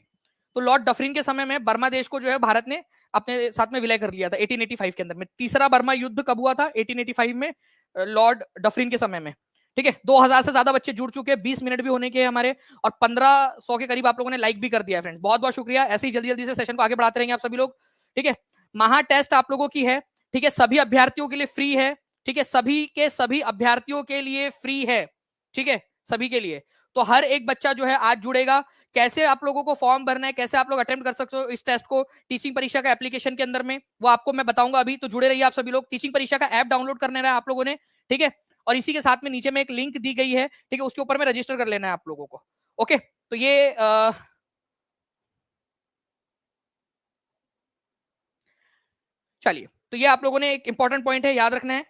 तो लॉर्ड डफरिन के समय में बर्मा देश को जो है भारत ने अपने साथ में विलय कर लिया था 1885 के अंदर में। तीसरा बर्मा युद्ध कब हुआ था? 1885 में, लॉर्ड डफरिन के समय में। ठीक है, 2000 से ज्यादा बच्चे जुड़ चुके हैं, 20 मिनट भी होने के हमारे, और 1500 के करीब आप लोगों ने लाइक भी कर दिया है फ्रेंड्स। बहुत बहुत शुक्रिया, ऐसे ही जल्दी जल्दी से सेशन को आगे बढ़ाते रहेंगे आप सभी लोग। ठीक है, महा टेस्ट आप लोगों की है, ठीक है, सभी अभ्यर्थियों के लिए फ्री है, ठीक है, सभी के सभी अभ्यर्थियों के लिए फ्री है, ठीक है, सभी के लिए। तो हर एक बच्चा जो है आज जुड़ेगा। कैसे आप लोगों को फॉर्म भरना है, कैसे आप लोग अटेम्प्ट कर सकते हो इस टेस्ट को टीचिंग परीक्षा का एप्लीकेशन के अंदर में, वो आपको मैं बताऊंगा अभी। तो जुड़े रहिए आप सभी लोग। टीचिंग परीक्षा का ऐप डाउनलोड करने रहा है आप लोगों ने, ठीक है, और इसी के साथ में नीचे में एक लिंक दी गई है, ठीक है, उसके ऊपर में रजिस्टर कर लेना है आप लोगों को। ओके, तो ये चलिए, तो ये आप लोगों ने एक इंपॉर्टेंट पॉइंट है, याद रखना है।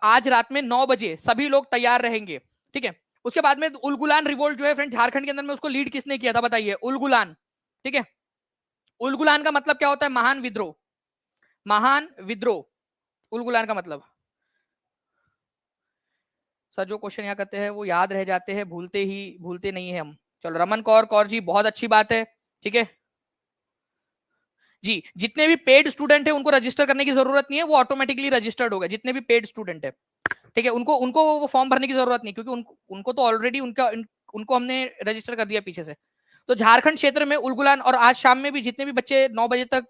आज रात में 9 बजे सभी लोग तैयार रहेंगे, ठीक है। उसके बाद में उलगुलान रिवोल्ट जो है फ्रेंड झारखंड के अंदर में, उसको लीड किसने किया था बताइए? उलगुलान, ठीक है। उलगुलान का मतलब क्या होता है? महान विद्रोह, महान विद्रोह, उलगुलान का मतलब। सर जो क्वेश्चन यहाँ करते हैं वो याद रह जाते हैं, भूलते नहीं है हम। चलो, रमन कौर कौर जी, बहुत अच्छी बात है, ठीक है जी। जितने भी पेड स्टूडेंट है उनको रजिस्टर करने की जरूरत नहीं है, वो ऑटोमेटिकली रजिस्टर्ड होगा, जितने भी पेड स्टूडेंट है, ठीक है। उनको उनको वो फॉर्म भरने की जरूरत नहीं, क्योंकि उनको तो ऑलरेडी उनको हमने रजिस्टर कर दिया पीछे से। तो झारखंड क्षेत्र में उलगुलान, और आज शाम में भी जितने भी बच्चे 9 बजे तक,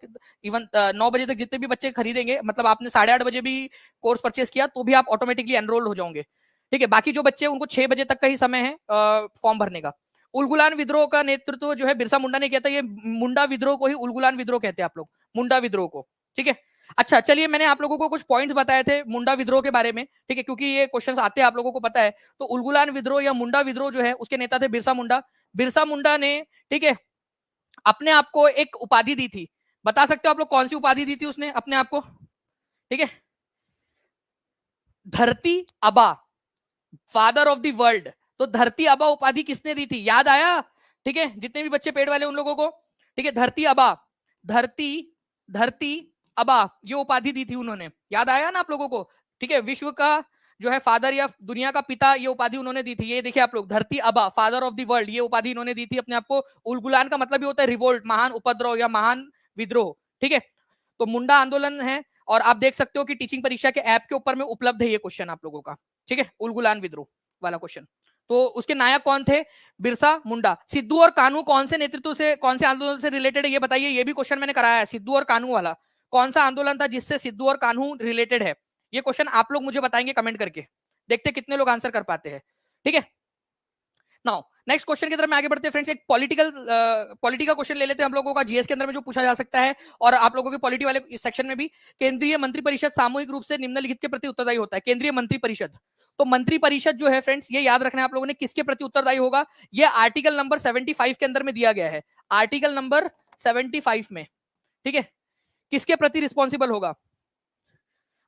इवन 9 बजे तक जितने भी बच्चे खरीदेंगे, मतलब आपने 8:30 बजे भी कोर्स परचेस किया तो भी आप ऑटोमेटिकली एनरोल हो जाओगे, ठीक है। बाकी जो बच्चे, उनको 6 बजे तक का ही समय है फॉर्म भरने का। उलगुलान विद्रोह का नेतृत्व जो है बिरसा मुंडा ने किया था। ये मुंडा विद्रोह को ही उलगुलान विद्रोह कहते हैं आप लोग, मुंडा विद्रोह को, ठीक है। अच्छा, चलिए, मैंने आप लोगों को कुछ पॉइंट्स बताए थे मुंडा विद्रोह के बारे में, ठीक है, क्योंकि ये क्वेश्चंस आते हैं, आप लोगों को पता है। तो उलगुलान विद्रोह या मुंडा विद्रोह जो है, उसके नेता थे बिरसा मुंडा। बिरसा मुंडा ने, ठीक है, अपने आप को एक उपाधि दी थी। बता सकते हो आप लोग कौन सी उपाधि दी थी उसने अपने आप को? ठीक है, धरती अबा, फादर ऑफ द वर्ल्ड। तो धरती अबा उपाधि किसने दी थी? याद आया? ठीक है, जितने भी बच्चे पेड़ वाले उन लोगों को, ठीक है, धरती अबा, धरती धरती अबा, ये उपाधि दी थी उन्होंने। याद आया ना आप लोगों को? ठीक है, विश्व का जो है फादर या दुनिया का पिता, ये उपाधि उन्होंने दी थी। ये देखिए आप लोग, धरती अबा, फादर ऑफ द वर्ल्ड, ये उपाधि इन्होंने दी थी अपने आप को। उलगुलान का मतलब ये होता है रिवोल्ट, महान उपद्रव या महान विद्रोह, ठीक है। तो मुंडा आंदोलन है, और आप देख सकते हो कि टीचिंग परीक्षा के ऐप के ऊपर में उपलब्ध है ये क्वेश्चन आप लोगों का, ठीक है, उलगुलान विद्रोह वाला क्वेश्चन। तो उसके नायक कौन थे? बिरसा मुंडा। सिद्धू और कान्हू कौन से नेतृत्व से, कौन से आंदोलन से रिलेटेड है ये बताइए? ये भी क्वेश्चन मैंने कराया है, सिद्धू और कान्हू वाला। कौन सा आंदोलन था जिससे सिद्धू और कान्हू रिलेटेड है? ये क्वेश्चन आप लोग मुझे बताएंगे कमेंट करके, देखते कितने लोग आंसर कर पाते हैं, ठीक है। नाउ नेक्स्ट क्वेश्चन की तरफ में आगे बढ़ते हैं फ्रेंड्स। एक पॉलिटी का क्वेश्चन ले लेते हैं हम लोगों का, जीएस के अंदर में जो पूछा जा सकता है, और आप लोगों के पॉलिटी वाले सेक्शन में भी। केंद्रीय मंत्रिपरिषद सामूहिक रूप से निम्नलिखित के प्रति उत्तरदायी होता है। केंद्रीय मंत्रिपरिषद, तो मंत्रिपरिषद जो है फ्रेंड्स, ये याद रखना है आप लोगों ने, किसके प्रति उत्तरदायी होगा? ये आर्टिकल नंबर 75 के अंदर में दिया गया है, आर्टिकल नंबर 75 में, ठीक है। किसके प्रति रिस्पॉन्सिबल होगा?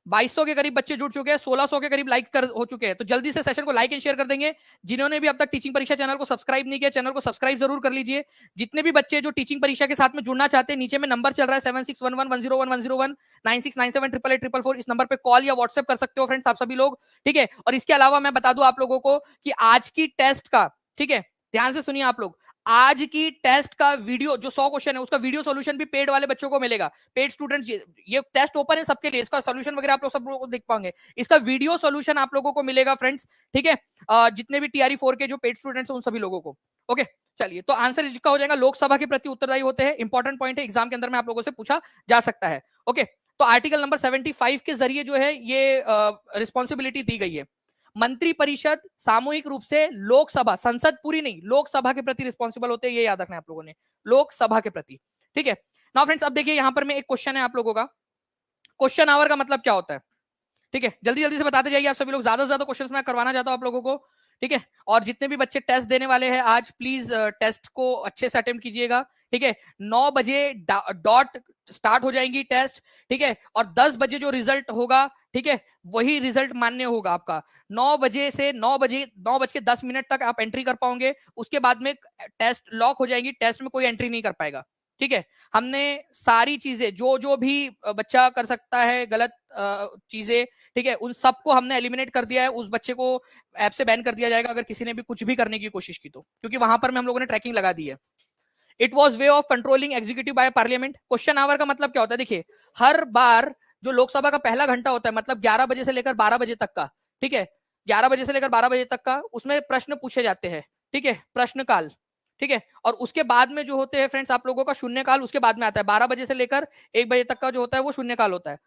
2200 के करीब बच्चे जुड़ चुके हैं, 1600 के करीब लाइक कर हो चुके हैं। तो जल्दी से सेशन को लाइक एंड शेयर कर देंगे। जिन्होंने भी अब तक टीचिंग परीक्षा चैनल को सब्सक्राइब नहीं किया, चैनल को सब्सक्राइब जरूर कर लीजिए। जितने भी बच्चे जो टीचिंग परीक्षा के साथ में जुड़ना चाहते हैं, नीचे में नंबर चल रहा है 7611101101 96974444, इस नंबर पे कॉल या व्हाट्सएप कर सकते हो फ्रेंड्स आप सभी लोग, ठीक है। और इसके अलावा मैं बता दूं आप लोगों को कि आज की टेस्ट का, ठीक है, ध्यान से सुनिए आप लोग, आज की टेस्ट का वीडियो, जो 100 क्वेश्चन है, उसका वीडियो सॉल्यूशन भी पेड वाले बच्चों को मिलेगा। पेड स्टूडेंट, ये टेस्ट ओपन है सबके लिए, इसका सॉल्यूशन वगैरह आप लोग सब लोगों को देख पाएंगे। इसका वीडियो सॉल्यूशन आप लोगों को मिलेगा फ्रेंड्स, ठीक है, जितने भी टीआरई 4 के जो पेड स्टूडेंट्स हैं उन सभी लोगों को। ओके, चलिए, तो आंसर इसका हो जाएगा लोकसभा के प्रति उत्तरदायी होते हैं। इंपॉर्टेंट पॉइंट है, एग्जाम के अंदर में आप लोगों से पूछा जा सकता है। ओके, तो आर्टिकल नंबर 75 के जरिए जो है ये रिस्पॉन्सिबिलिटी दी गई है। मंत्री परिषद सामूहिक रूप से लोकसभा, संसद पूरी नहीं, लोकसभा के प्रति रिस्पॉन्सिबल होते हैं, ये याद रखना है आप लोगों ने, लोकसभा के प्रति, ठीक है। नाउ फ्रेंड्स, अब देखिए यहां पर में एक क्वेश्चन है आप लोगों का। क्वेश्चन आवर का मतलब क्या होता है? ठीक है, जल्दी जल्दी से बताते जाइए आप सभी लोग, ज्यादा से ज्यादा क्वेश्चन मैं करवाना चाहता हूं आप लोगों को, ठीक है। और जितने भी बच्चे टेस्ट देने वाले हैं आज, प्लीज टेस्ट को अच्छे से अटेम्प्ट कीजिएगा, ठीक है। 9 बजे डॉट स्टार्ट हो जाएंगी टेस्ट, ठीक है, और 10 बजे जो रिजल्ट होगा, ठीक है, वही रिजल्ट मान्य होगा आपका। 9 बजे से 9 बज के 10 मिनट तक आप एंट्री कर पाओगे, उसके बाद में टेस्ट लॉक हो जाएंगी, टेस्ट में कोई एंट्री नहीं कर पाएगा, ठीक है। हमने सारी चीजें, जो जो भी बच्चा कर सकता है गलत चीजें, ठीक है, उन सबको हमने एलिमिनेट कर दिया है। उस बच्चे को ऐप से बैन कर दिया जाएगा अगर किसी ने भी कुछ भी करने की कोशिश की तो, क्योंकि वहां पर में हम लोगों ने ट्रैकिंग लगा दी है। It was way of controlling executive by parliament. Question hour का मतलब क्या होता है? देखिए, हर बार जो लोकसभा का पहला घंटा होता है, मतलब 11 बजे से लेकर 12 बजे तक का, ठीक है, 11 बजे से लेकर 12 बजे तक का, उसमें प्रश्न पूछे जाते हैं, ठीक है, प्रश्न काल, ठीक है। और उसके बाद में जो होते हैं फ्रेंड्स आप लोगों का शून्य काल उसके बाद में आता है, 12 बजे से लेकर 1 बजे तक का जो होता है वो शून्य काल होता है।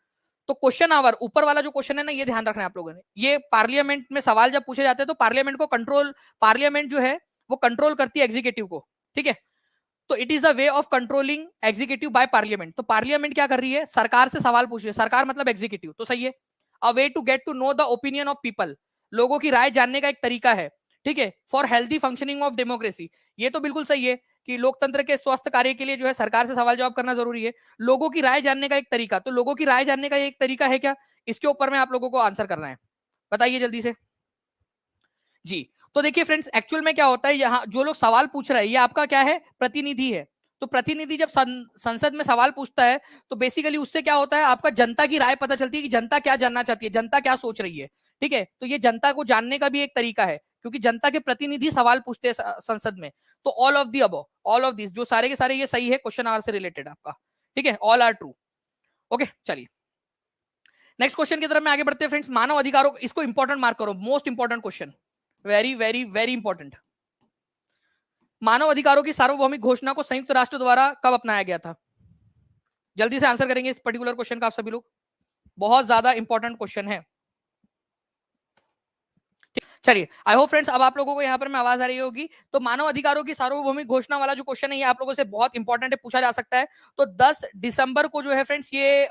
तो क्वेश्चन आवर ऊपर वाला जो क्वेश्चन है ना, ये ध्यान रखना है आप लोगों ने, ये पार्लियामेंट में सवाल जब पूछे जाते हैं तो पार्लियामेंट को कंट्रोल, पार्लियामेंट जो है वो कंट्रोल करती है एग्जीक्यूटिव को, ठीक है। तो it is the way of controlling executive by parliament. तो पार्लियामेंट क्या कर रही है, सरकार से सवाल पूछ रही है, सरकार मतलब एग्जीक्यूटिव, तो सही है। A way to get to know the opinion of people, लोगों की राय जानने का एक तरीका है, ठीक है। For healthy functioning of democracy, ये तो बिल्कुल सही है कि लोकतंत्र के स्वस्थ कार्य के लिए जो है सरकार से सवाल जवाब करना जरूरी है। लोगों की राय जानने का एक तरीका, तो लोगों की राय जानने का एक तरीका है क्या, इसके ऊपर में आप लोगों को आंसर करना है, बताइए जल्दी से जी। तो देखिए फ्रेंड्स, एक्चुअल में क्या होता है, यहाँ जो लोग सवाल पूछ रहे हैं ये आपका क्या है, प्रतिनिधि है। तो प्रतिनिधि जब संसद में सवाल पूछता है तो बेसिकली उससे क्या होता है, आपका जनता की राय पता चलती है कि जनता क्या जानना चाहती है, जनता क्या सोच रही है, ठीक है। तो ये जनता को जानने का भी एक तरीका है, क्योंकि जनता के प्रतिनिधि सवाल पूछते हैं संसद में। तो all of the above, all of this, जो सारे के सारे ये सही है, क्वेश्चन आवर से रिलेटेड आपका, ठीक है, ऑल आर ट्रू। ओके, चलिए नेक्स्ट क्वेश्चन की तरफ में आगे बढ़ते हैं फ्रेंड्स। मानव अधिकारों, इसको इंपॉर्टेंट मार्क करो, most important question, very very very important. मानव अधिकारों की सार्वभौमिक घोषणा को संयुक्त राष्ट्र द्वारा कब अपनाया गया था, जल्दी से आंसर करेंगे इस पर्टिकुलर क्वेश्चन का आप सभी लोग, बहुत ज्यादा इंपॉर्टेंट क्वेश्चन है। चलिए, आई होप फ्रेंड्स अब आप लोगों को यहाँ पर मैं आवाज आ रही होगी। तो मानव अधिकारों की सार्वभौमिक घोषणा वाला जो क्वेश्चन है ये आप लोगों से बहुत इंपॉर्टेंट है, पूछा जा सकता है। तो 10 दिसंबर को जो है फ्रेंड्स ये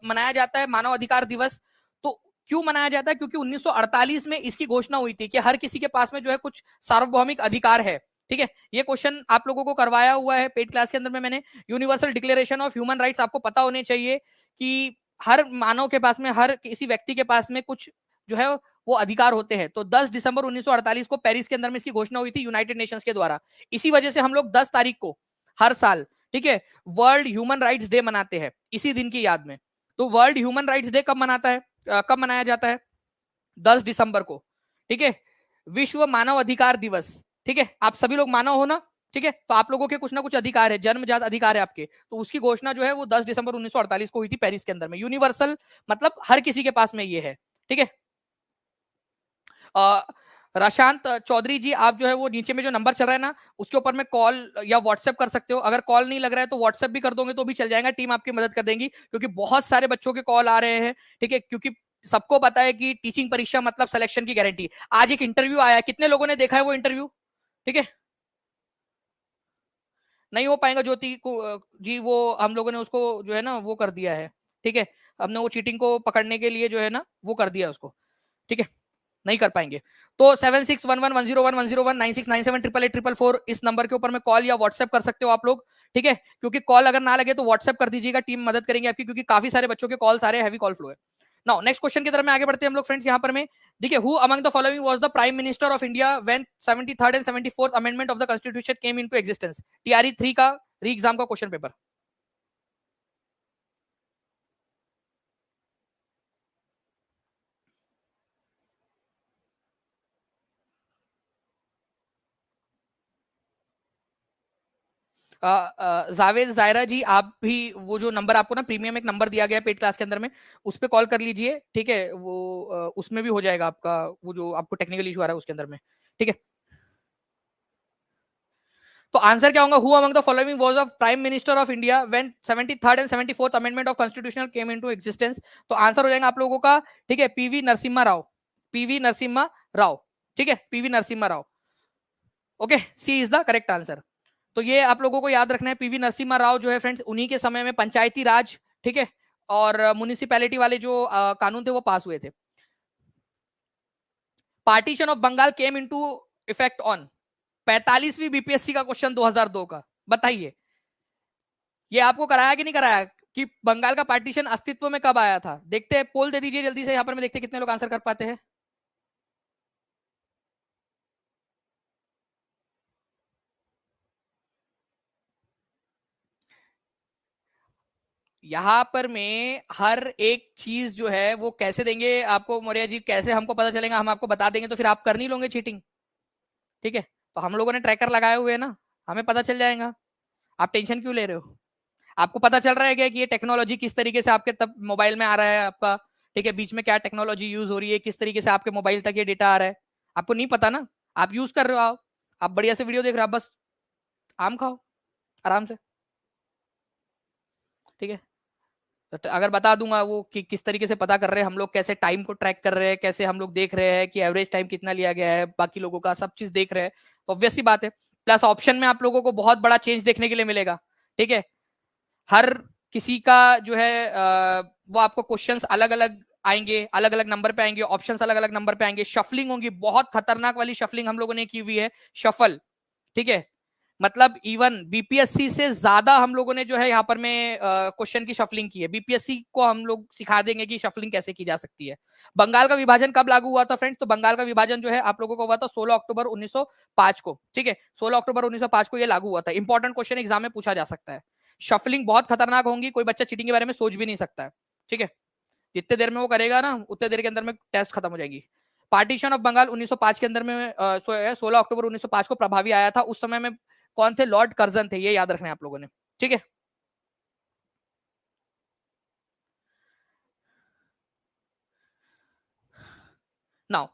मनाया जाता है मानव अधिकार दिवस। तो क्यों मनाया जाता है, क्योंकि 1948 में इसकी घोषणा हुई थी कि हर किसी के पास में जो है कुछ सार्वभौमिक अधिकार है, ठीक है। ये क्वेश्चन आप लोगों को करवाया हुआ है पेड क्लास के अंदर में मैंने। Universal declaration of human rights आपको पता होने चाहिए कि हर मानव के पास में, हर किसी व्यक्ति के पास में कुछ जो है वो अधिकार होते हैं। तो 10 दिसंबर 1948 को पेरिस के अंदर में इसकी घोषणा हुई थी यूनाइटेड नेशंस के द्वारा। इसी वजह से हम लोग 10 तारीख को हर साल, ठीक है, वर्ल्ड ह्यूमन राइट्स डे मनाते हैं इसी दिन की याद में। तो वर्ल्ड ह्यूमन राइट्स डे कब मनाता है, कब मनाया जाता है, 10 दिसंबर को, ठीक है। विश्व मानव अधिकार दिवस, ठीक है। आप सभी लोग मानव हो ना, ठीक है। तो आप लोगों के कुछ ना कुछ अधिकार है, जन्मजात अधिकार है आपके। तो उसकी घोषणा जो है वो 10 दिसंबर 1948 को हुई थी पेरिस के अंदर में। यूनिवर्सल मतलब हर किसी के पास में ये है, ठीक है। राशांत चौधरी जी, आप जो है वो नीचे में जो नंबर चल रहा है ना उसके ऊपर में कॉल या व्हाट्सएप कर सकते हो। अगर कॉल नहीं लग रहा है तो व्हाट्सएप भी कर दोगे तो भी चल जाएगा, टीम आपकी मदद कर देंगी, क्योंकि बहुत सारे बच्चों के कॉल आ रहे हैं, ठीक है। क्योंकि सबको पता है कि टीचिंग परीक्षा मतलब सिलेक्शन की गारंटी। आज एक इंटरव्यू आया है, कितने लोगों ने देखा है वो इंटरव्यू, ठीक है। नहीं हो पाएगा ज्योति को जी, वो हम लोगों ने उसको जो है ना वो कर दिया है, ठीक है। हमने वो चीटिंग को पकड़ने के लिए जो है ना वो कर दिया उसको, ठीक है, नहीं कर पाएंगे। तो 761110196979748844 इस नंबर के ऊपर में कॉल या व्हाट्सएप कर सकते हो आप लोग, ठीक है। क्योंकि कॉल अगर ना लगे तो व्हाट्सएप कर दीजिएगा, टीम मदद करेंगे आपकी, क्योंकि काफी सारे बच्चों के कॉल सारे हैवी कॉल फ्लो है। नाउ नेक्स्ट क्वेश्चन की तरफ में आगे बढ़ते हैं हम लोग फ्रेंड्स। यहाँ पर में देखिए, who among the following was the prime minister of India when 73rd and 74th amendment of the constitution came into existence. TRE 3 का री एग्जाम का क्वेश्चन पेपर। जावेद जायरा जी, आप भी वो जो नंबर आपको ना प्रीमियम एक नंबर दिया गया पेड क्लास के अंदर में, उस पर कॉल कर लीजिए, ठीक है। वो उसमें भी हो जाएगा आपका वो जो आपको टेक्निकल इशू आ रहा है उसके अंदर में, ठीक है। तो आंसर क्या होगा, who among the following was of prime minister of India when 73rd and 74th amendment of constitutional came into existence. तो आंसर हो जाएगा आप लोगों का, ठीक है, पीवी नरसिम्हा राव, पीवी नरसिम्हा राव, ठीक है, PV Narasimha Rao. Okay, C is the correct answer. तो ये आप लोगों को याद रखना है, पीवी नरसिम्हा राव जो है फ्रेंड्स, उन्हीं के समय में पंचायती राज, ठीक है, और म्युनिसिपैलिटी वाले जो कानून थे वो पास हुए थे। Partition of Bengal came into effect on, 45वीं बीपीएससी का क्वेश्चन 2002 का, बताइए ये आपको कराया कि नहीं कराया कि बंगाल का पार्टीशन अस्तित्व में कब आया था। देखते हैं, पोल दे दीजिए जल्दी से, यहाँ पर मैं देखते हैं कितने लोग आंसर कर पाते हैं। यहाँ पर में हर एक चीज जो है वो कैसे देंगे आपको मौर्य जी, कैसे हमको पता चलेगा, हम आपको बता देंगे तो फिर आप कर नहीं लोगे चीटिंग, ठीक है। तो हम लोगों ने ट्रैकर लगाए हुए हैं ना, हमें पता चल जाएगा, आप टेंशन क्यों ले रहे हो। आपको पता चल रहा है क्या कि ये टेक्नोलॉजी किस तरीके से आपके तब मोबाइल में आ रहा है आपका, ठीक है, बीच में क्या टेक्नोलॉजी यूज हो रही है, किस तरीके से आपके मोबाइल तक ये डेटा आ रहा है, आपको नहीं पता ना, आप यूज कर रहे हो, आप बढ़िया से वीडियो देख रहे हो, आप बस आम खाओ आराम से, ठीक है। तो अगर बता दूंगा वो कि किस तरीके से पता कर रहे हैं हम लोग, कैसे टाइम को ट्रैक कर रहे हैं, कैसे हम लोग देख रहे हैं कि एवरेज टाइम कितना लिया गया है बाकी लोगों का, सब चीज देख रहे हैं, तो ऑब्वियस सी बात है। प्लस ऑप्शन में आप लोगों को बहुत बड़ा चेंज देखने के लिए मिलेगा, ठीक है। हर किसी का जो है वो आपको क्वेश्चंस अलग अलग आएंगे, अलग अलग नंबर पे आएंगे, ऑप्शंस अलग अलग नंबर पे आएंगे, शफलिंग होंगी, बहुत खतरनाक वाली शफलिंग हम लोगों ने की हुई है, शफल, ठीक है। मतलब इवन बीपीएससी से ज्यादा हम लोगों ने जो है यहाँ पर में क्वेश्चन की शफलिंग की है, बीपीएससी को हम लोग सिखा देंगे कि शफलिंग कैसे की जा सकती है। बंगाल का विभाजन कब लागू हुआ था फ्रेंड्स? तो बंगाल का विभाजन जो है आप लोगों को हुआ था 16 अक्टूबर 1905 को, ठीक है, 16 अक्टूबर 1905 को ये लागू हुआ था। इंपॉर्टेंट क्वेश्चन एग्जाम में पूछा जा सकता है। शफलिंग बहुत खतरनाक होंगी, कोई बच्चा चीटिंग के बारे में सोच भी नहीं सकता है, ठीक है। जितने देर में वो करेगा ना उतने देर के अंदर में टेस्ट खत्म हो जाएगी। पार्टीशन ऑफ बंगाल 1905 के अंदर में 16 अक्टूबर 1905 को प्रभावी आया था। उस समय में कौन थे? लॉर्ड कर्जन थे, ये याद रखना है आप लोगों ने, ठीक है। नाउ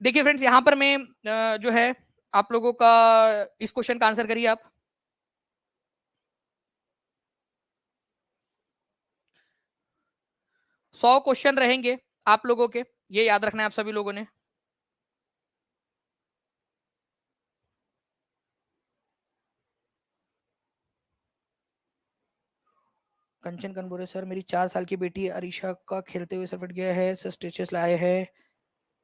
देखिए फ्रेंड्स, यहां पर मैं जो है आप लोगों का इस क्वेश्चन का आंसर करिए आप। 100 क्वेश्चन रहेंगे आप लोगों के, ये याद रखना है आप सभी लोगों ने। कंचन कनबोरे सर, मेरी 4 साल की बेटी अरीशा का खेलते हुए सर फट गया है सर, स्टिचेस लाए हैं,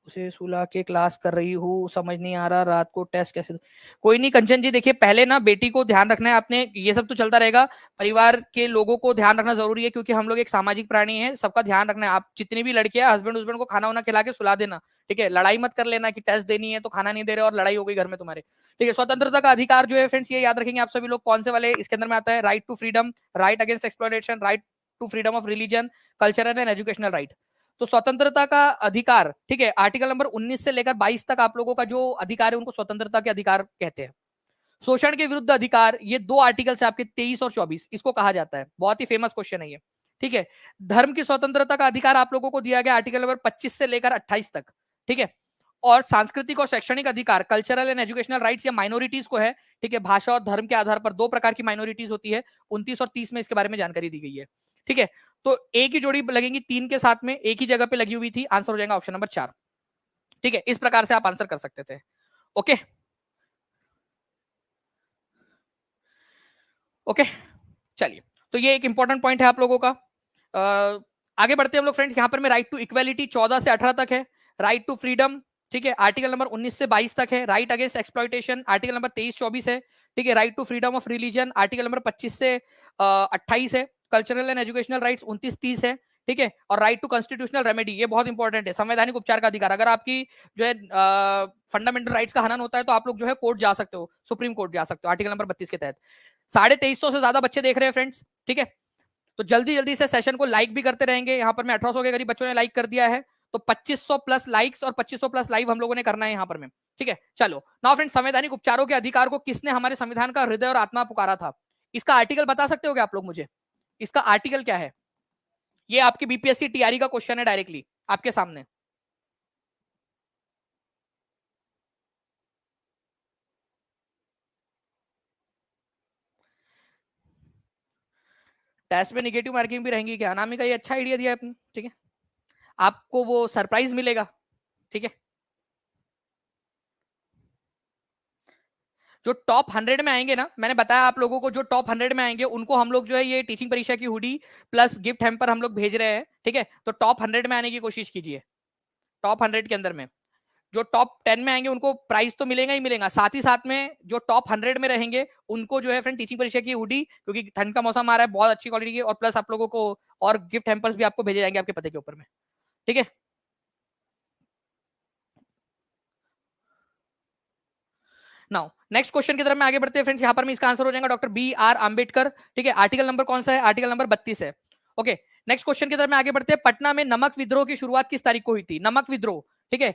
उसे सुला के क्लास कर रही हूँ, समझ नहीं आ रहा रात को टेस्ट कैसे। कोई नहीं कंचन जी, देखिए पहले ना बेटी को ध्यान रखना है आपने, ये सब तो चलता रहेगा, परिवार के लोगों को ध्यान रखना जरूरी है, क्योंकि हम लोग एक सामाजिक प्राणी है, सबका ध्यान रखना है। आप जितनी भी लड़कियां, हस्बैंड हस्बैंड को खाना वाना खिला के सुला देना, ठीक है। लड़ाई मत कर लेना कि टेस्ट देनी है तो खाना नहीं दे रहे और लड़ाई हो गई घर में तुम्हारे, ठीक है। स्वतंत्रता का अधिकार जो है फ्रेंड्स, ये याद रखेंगे आप सभी लोग, कौन से वाले इसके अंदर में आता है? Right to freedom, right against exploitation, right to freedom of religion, cultural and educational right. तो स्वतंत्रता का अधिकार, ठीक है, आर्टिकल नंबर 19 से लेकर 22 तक आप लोगों का जो अधिकार है उनको स्वतंत्रता के अधिकार कहते हैं। शोषण के विरुद्ध अधिकार, ये 2 आर्टिकल से आपके 23 और 24, इसको कहा जाता है। बहुत ही फेमस क्वेश्चन है ये, ठीक है। धर्म की स्वतंत्रता का अधिकार आप लोगों को दिया गया आर्टिकल नंबर 25 से लेकर 28 तक, ठीक है। और सांस्कृतिक और शैक्षणिक अधिकार, कल्चरल एंड एजुकेशनल राइट्स, या माइनॉरिटीज को है, ठीक है। भाषा और धर्म के आधार पर 2 प्रकार की माइनॉरिटीज होती है, 29 और 30 में इसके बारे में जानकारी दी गई है, ठीक है। तो एक ही जोड़ी लगेंगी 3 के साथ में, एक ही जगह पे लगी हुई थी, आंसर हो जाएगा ऑप्शन नंबर 4, ठीक है। इस प्रकार से आप आंसर कर सकते थे, ओके ओके। चलिए, तो ये एक इंपॉर्टेंट पॉइंट है आप लोगों का। आगे बढ़ते हैं हम लोग फ्रेंड्स। यहां पर मैं राइट टू इक्वेलिटी 14 से 18 तक है, राइट टू फ्रीडम, ठीक है, आर्टिकल नंबर 19 से 22 तक है, right against exploitation article number 23-24 है, ठीक है, right to freedom of religion article number 25 से 28 है, कल्चरल एंड एजुकेशनल राइट्स 29-30 है, ठीक है, और राइट टू कॉन्स्टिट्यूशनल रेमेडी, ये बहुत इंपॉर्टेंट है, संवैधानिक उपचार का अधिकार। अगर आपकी जो है फंडामेंटल राइट्स का हनन होता है तो आप लोग जो है कोर्ट जा सकते हो, सुप्रीम कोर्ट जा सकते हो आर्टिकल नंबर 32 के तहत। 2350 से ज्यादा बच्चे देख रहे हैं फ्रेंड्स, ठीक है। तो जल्दी जल्दी से सेशन को लाइक भी करते रहेंगे। यहाँ पर मैं 1800 के करीब बच्चों ने लाइक कर दिया है, तो 2500 प्लस लाइक्स और 2500 प्लस लाइव हम लोगों ने करना है यहाँ पर में, ठीक है। चलो नाउ फ्रेंड्स, संवैधानिक उपचारों के अधिकार को किसने हमारे संविधान का हृदय और आत्मा पुकारा था? इसका आर्टिकल बता सकते हो क्या आप लोग मुझे? इसका आर्टिकल क्या है? ये आपकी बीपीएससी टीआरई का क्वेश्चन है, डायरेक्टली आपके सामने। टेस्ट में निगेटिव मार्किंग भी रहेंगी क्या? अनामिका ये अच्छा आइडिया दिया आपने, ठीक है, आपको वो सरप्राइज मिलेगा, ठीक है। जो टॉप 100 में आएंगे ना, मैंने बताया आप लोगों को, जो टॉप 100 में आएंगे उनको हम लोग जो है ये टीचिंग परीक्षा की हुडी प्लस गिफ्ट हैम्पर हम लोग भेज रहे हैं, ठीक है। तो टॉप 100 में आने की कोशिश कीजिए, टॉप 100 के अंदर में। जो टॉप 10 में आएंगे उनको प्राइस तो मिलेगा ही मिलेगा, साथ ही साथ में जो टॉप 100 में रहेंगे उनको जो है फ्रेंड टीचिंग परीक्षा की हुडी, क्योंकि ठंड का मौसम आ रहा है, बहुत अच्छी क्वालिटी की, और प्लस आप लोगों को और गिफ्ट हैम्पर्स भी आपको भेजे जाएंगे आपके पते के ऊपर में, ठीक है। नाउ नेक्स्ट क्वेश्चन की तरफ में आगे बढ़ते हैं फ्रेंड्स। यहाँ पर में इसका आंसर हो जाएगा डॉक्टर बी आर आंबेडकर, ठीक है। आर्टिकल नंबर कौन सा है? आर्टिकल नंबर 32 है, ओके। नेक्स्ट क्वेश्चन की तरफ में आगे बढ़ते हैं। पटना में नमक विद्रोह की शुरुआत किस तारीख को हुई थी? नमक विद्रोह, ठीक है,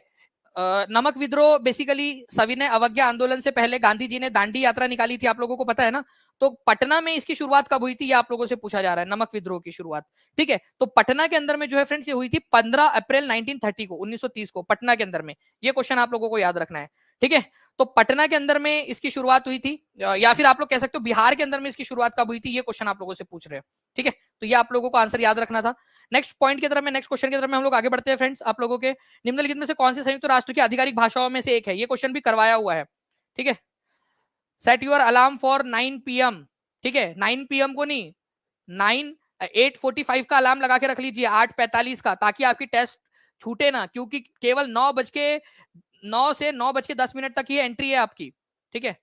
नमक विद्रोह बेसिकली सविनय अवज्ञा आंदोलन से पहले गांधी जी ने दांडी यात्रा निकाली थी, आप लोगों को पता है ना। तो पटना में इसकी शुरुआत कब हुई थी, ये आप लोगों से पूछा जा रहा है, नमक विद्रोह की शुरुआत। ठीक है, तो पटना के अंदर में जो है फ्रेंड्स ये हुई थी 15 अप्रैल 1930 को, 1930 को पटना के अंदर में। ये क्वेश्चन आप लोगों को याद रखना है। ठीक है, तो पटना के अंदर में इसकी शुरुआत हुई थी, या फिर आप लोग कह सकते हो बिहार के अंदर में इसकी शुरुआत कब हुई थी, ये क्वेश्चन आप लोगों से पूछ रहे हो। ठीक है, तो ये आप लोगों को आंसर याद रखना था। नेक्स्ट पॉइंट की तरफ में, नेक्स्ट क्वेश्चन की तरफ में हम लोग आगे बढ़ते हैं फ्रेंड्स। आप लोगों के निम्नलिखित में से कौन से संयुक्त राष्ट्र की आधिकारिक भाषाओं में से एक है, ये क्वेश्चन भी करवाया हुआ है। ठीक है, set your alarm for 9 PM। ठीक है, 9 PM को नहीं, 8:45 का अलार्म लगा के रख लीजिए, 8:45 का, ताकि आपकी टेस्ट छूटे ना, क्योंकि केवल 9 से 9:10 तक ही एंट्री है आपकी। ठीक है,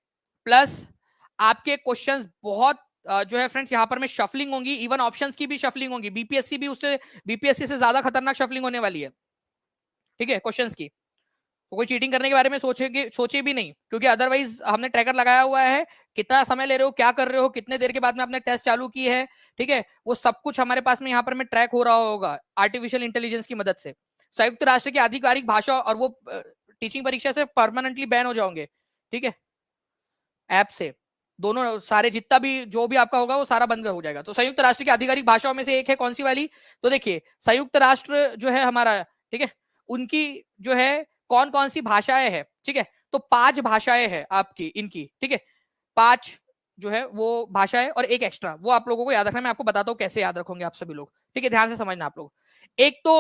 प्लस आपके क्वेश्चंस बहुत जो है फ्रेंड्स यहाँ पर में शफलिंग होंगी, इवन ऑप्शंस की भी शफलिंग होंगी, बीपीएससी से ज्यादा खतरनाक शफलिंग होने वाली है। ठीक है, क्वेश्चंस की तो कोई चीटिंग करने के बारे में सोचे भी नहीं, क्योंकि अदरवाइज हमने ट्रैकर लगाया हुआ है, कितना समय ले रहे हो, क्या कर रहे हो, कितने देर के बाद में आपने टेस्ट चालू की है। ठीक है, वो सब कुछ हमारे पास में यहाँ पर में ट्रैक हो रहा होगा आर्टिफिशियल इंटेलिजेंस की मदद से। संयुक्त राष्ट्र की आधिकारिक भाषा, और वो टीचिंग परीक्षा से परमानेंटली बैन हो जाओगे। ठीक है, ऐप से दोनों सारे जितना भी जो भी आपका होगा वो सारा बंद हो जाएगा। तो संयुक्त राष्ट्र की आधिकारिक भाषाओं में से एक है कौन सी वाली, तो देखिए संयुक्त राष्ट्र जो है हमारा, ठीक है, उनकी जो है कौन कौन सी भाषाएं है। ठीक है, तो 5 भाषाएं हैं आपकी इनकी। ठीक है, 5 जो है वो भाषाएं और एक एक्स्ट्रा, वो आप लोगों को याद रखना। मैं आपको बताता हूँ कैसे याद रखोगे आप सभी लोग। ठीक है, ध्यान से समझना आप लोग। एक तो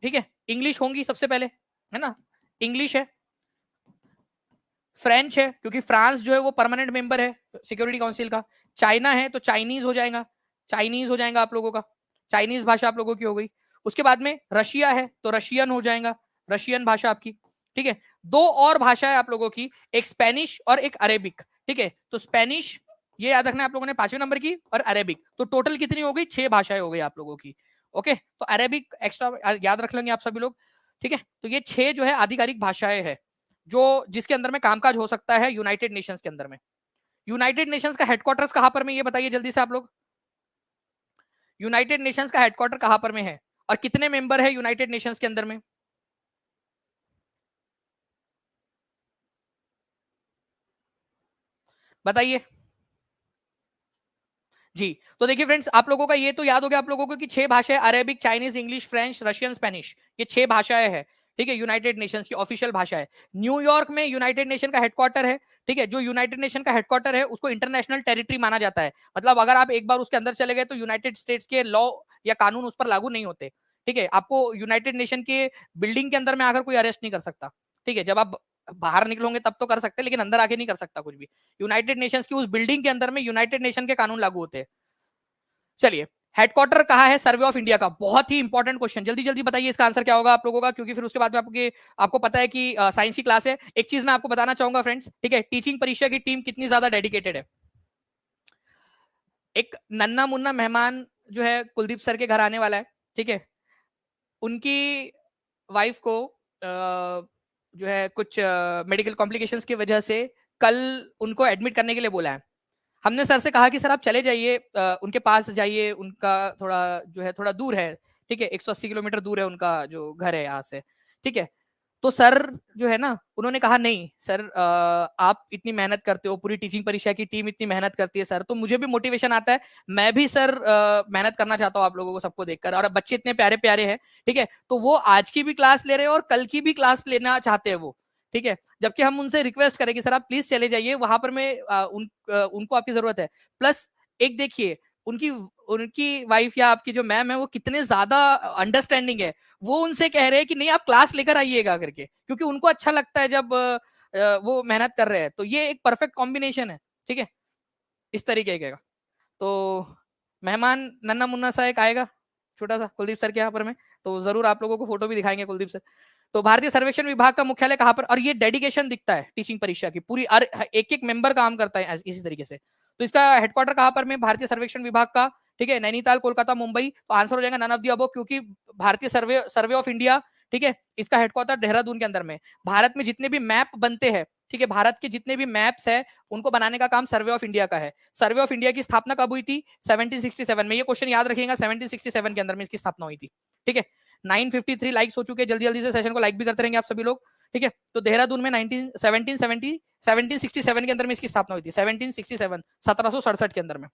ठीक है इंग्लिश होंगी सबसे पहले, है ना, इंग्लिश है। फ्रेंच है, क्योंकि फ्रांस जो है वो परमानेंट मेंबर है सिक्योरिटी काउंसिल का। चाइना है तो चाइनीज हो जाएगा, चाइनीज हो जाएगा आप लोगों का, चाइनीज भाषा आप लोगों की हो गई। उसके बाद में रशिया है तो रशियन हो जाएगा, रशियन भाषा आपकी। ठीक है, 2 और भाषाएं आप लोगों की, एक स्पेनिश और एक अरेबिक। ठीक है, तो स्पेनिश ये याद रखना आप लोगों ने 5वें नंबर की, और अरेबिक, तो टोटल कितनी हो गई, 6 भाषाएं हो गई आप लोगों की। ओके, तो अरेबिक एक्स्ट्रा याद रख लेंगे आप सभी लोग। ठीक है, तो ये 6 जो है आधिकारिक भाषाएं हैं जो जिसके अंदर में कामकाज हो सकता है यूनाइटेड नेशंस के अंदर में। यूनाइटेड नेशंस का हेडक्वार्टर्स कहां पर में, ये बताइए जल्दी से आप लोग। यूनाइटेड नेशंस का हेडक्वार्टर कहां पर में है, और कितने मेंबर है यूनाइटेड नेशंस के अंदर में, बताइए जी। तो देखिए फ्रेंड्स, आप लोगों का ये तो याद हो गया आप लोगों को कि 6 भाषाएं, Arabic, Chinese, English, French, Russian, Spanish, ये 6 भाषाएं हैं। ठीक है, यूनाइटेड नेशंस की ऑफिशियल भाषा है। न्यूयॉर्क में यूनाइटेड नेशन का हेडक्वार्टर है। ठीक है, जो यूनाइटेड नेशन का हेडक्वार्टर है उसको इंटरनेशनल टेरिटरी माना जाता है। मतलब अगर आप एक बार उसके अंदर चले गए तो यूनाइटेड स्टेट्स के लॉ या कानून उस पर लागू नहीं होते। ठीक है, आपको यूनाइटेड नेशन के बिल्डिंग के अंदर में आकर कोई अरेस्ट नहीं कर सकता। ठीक है, जब आप बाहर निकलोगे तब तो कर सकते हैं, लेकिन अंदर आके नहीं कर सकता कुछ भी। यूनाइटेड नेशंस की उस बिल्डिंग के अंदर में यूनाइटेड नेशन के कानून लागू होते हैं। चलिए, हेडक्वार्टर कहाँ है सर्वे ऑफ इंडिया का, बहुत ही इंपॉर्टेंट क्वेश्चन, जल्दी जल्दी बताइए इसका आंसर क्या होगा आप लोगों का, क्योंकि फिर उसके बाद में आपको पता है कि साइंस की क्लास है। एक चीज मैं आपको बताना चाहूंगा फ्रेंड्स, ठीक है, टीचिंग परीक्षा की टीम कितनी ज्यादा डेडिकेटेड है। एक नन्ना मुन्ना मेहमान जो है कुलदीप सर के घर आने वाला है। ठीक है, उनकी वाइफ को जो है कुछ मेडिकल कॉम्प्लिकेशंस की वजह से कल उनको एडमिट करने के लिए बोला है। हमने सर से कहा कि सर आप चले जाइए, उनके पास जाइए, उनका थोड़ा जो है थोड़ा दूर है। ठीक है, 180 किलोमीटर दूर है उनका जो घर है यहाँ से। ठीक है, तो सर जो है ना उन्होंने कहा नहीं सर, आप इतनी मेहनत करते हो, पूरी टीचिंग परीक्षा की टीम इतनी मेहनत करती है सर, तो मुझे भी मोटिवेशन आता है, मैं भी सर मेहनत करना चाहता हूँ आप लोगों को सबको देखकर, और बच्चे इतने प्यारे प्यारे हैं। ठीक है, तो वो आज की भी क्लास ले रहे हैं और कल की भी क्लास लेना चाहते हैं वो। ठीक है, जबकि हम उनसे रिक्वेस्ट करें कि सर आप प्लीज चले जाइए वहां पर, मैं उनको आपकी जरूरत है। प्लस एक देखिए उनकी उनकी वाइफ या आपकी जो मैम है वो कितने ज्यादा अंडरस्टैंडिंग है, वो उनसे कह रहे हैं कि नहीं आप क्लास लेकर आइएगा करके, क्योंकि उनको अच्छा लगता है जब वो मेहनत कर रहे हैं। तो ये एक परफेक्ट कॉम्बिनेशन है। ठीक है, इस तरीके का। तो मेहमान नन्ना मुन्ना सा एक आएगा छोटा सा कुलदीप सर के यहाँ पर में, तो जरूर आप लोगों को फोटो भी दिखाएंगे कुलदीप सर। तो भारतीय सर्वेक्षण विभाग का मुख्यालय कहाँ पर, और ये डेडिकेशन दिखता है टीचिंग परीक्षा की पूरी, एक एक मेंबर काम करता है इसी तरीके से। तो इसका हेडक्वार्टर कहाँ पर में, भारतीय सर्वेक्षण विभाग का। ठीक है, नैनीताल, कोलकाता, मुंबई, तो आंसर हो जाएगा नन ऑफ दी अबव, क्योंकि भारतीय सर्वे ऑफ इंडिया, ठीक है, इसका हेडक्वार्टर देहरादून के अंदर में। भारत में जितने भी मैप बनते हैं, ठीक है, भारत के जितने भी मैप्स है उनको बनाने का काम सर्वे ऑफ इंडिया का है। सर्वे ऑफ इंडिया की स्थापना कब हुई थी, 1767 में। ये क्वेश्चन याद रखिएगा, 1767 के अंदर में इसकी स्थापना हुई थी। ठीक है, 953 लाइक्स हो चुके हैं, जल्दी जल्दी से सेशन को लाइक भी करते रहेंगे आप सभी लोग। ठीक है। तो देहरादून में 1767 के अंदर में इसकी स्थापना हुई थी, 1767 के अंदर में।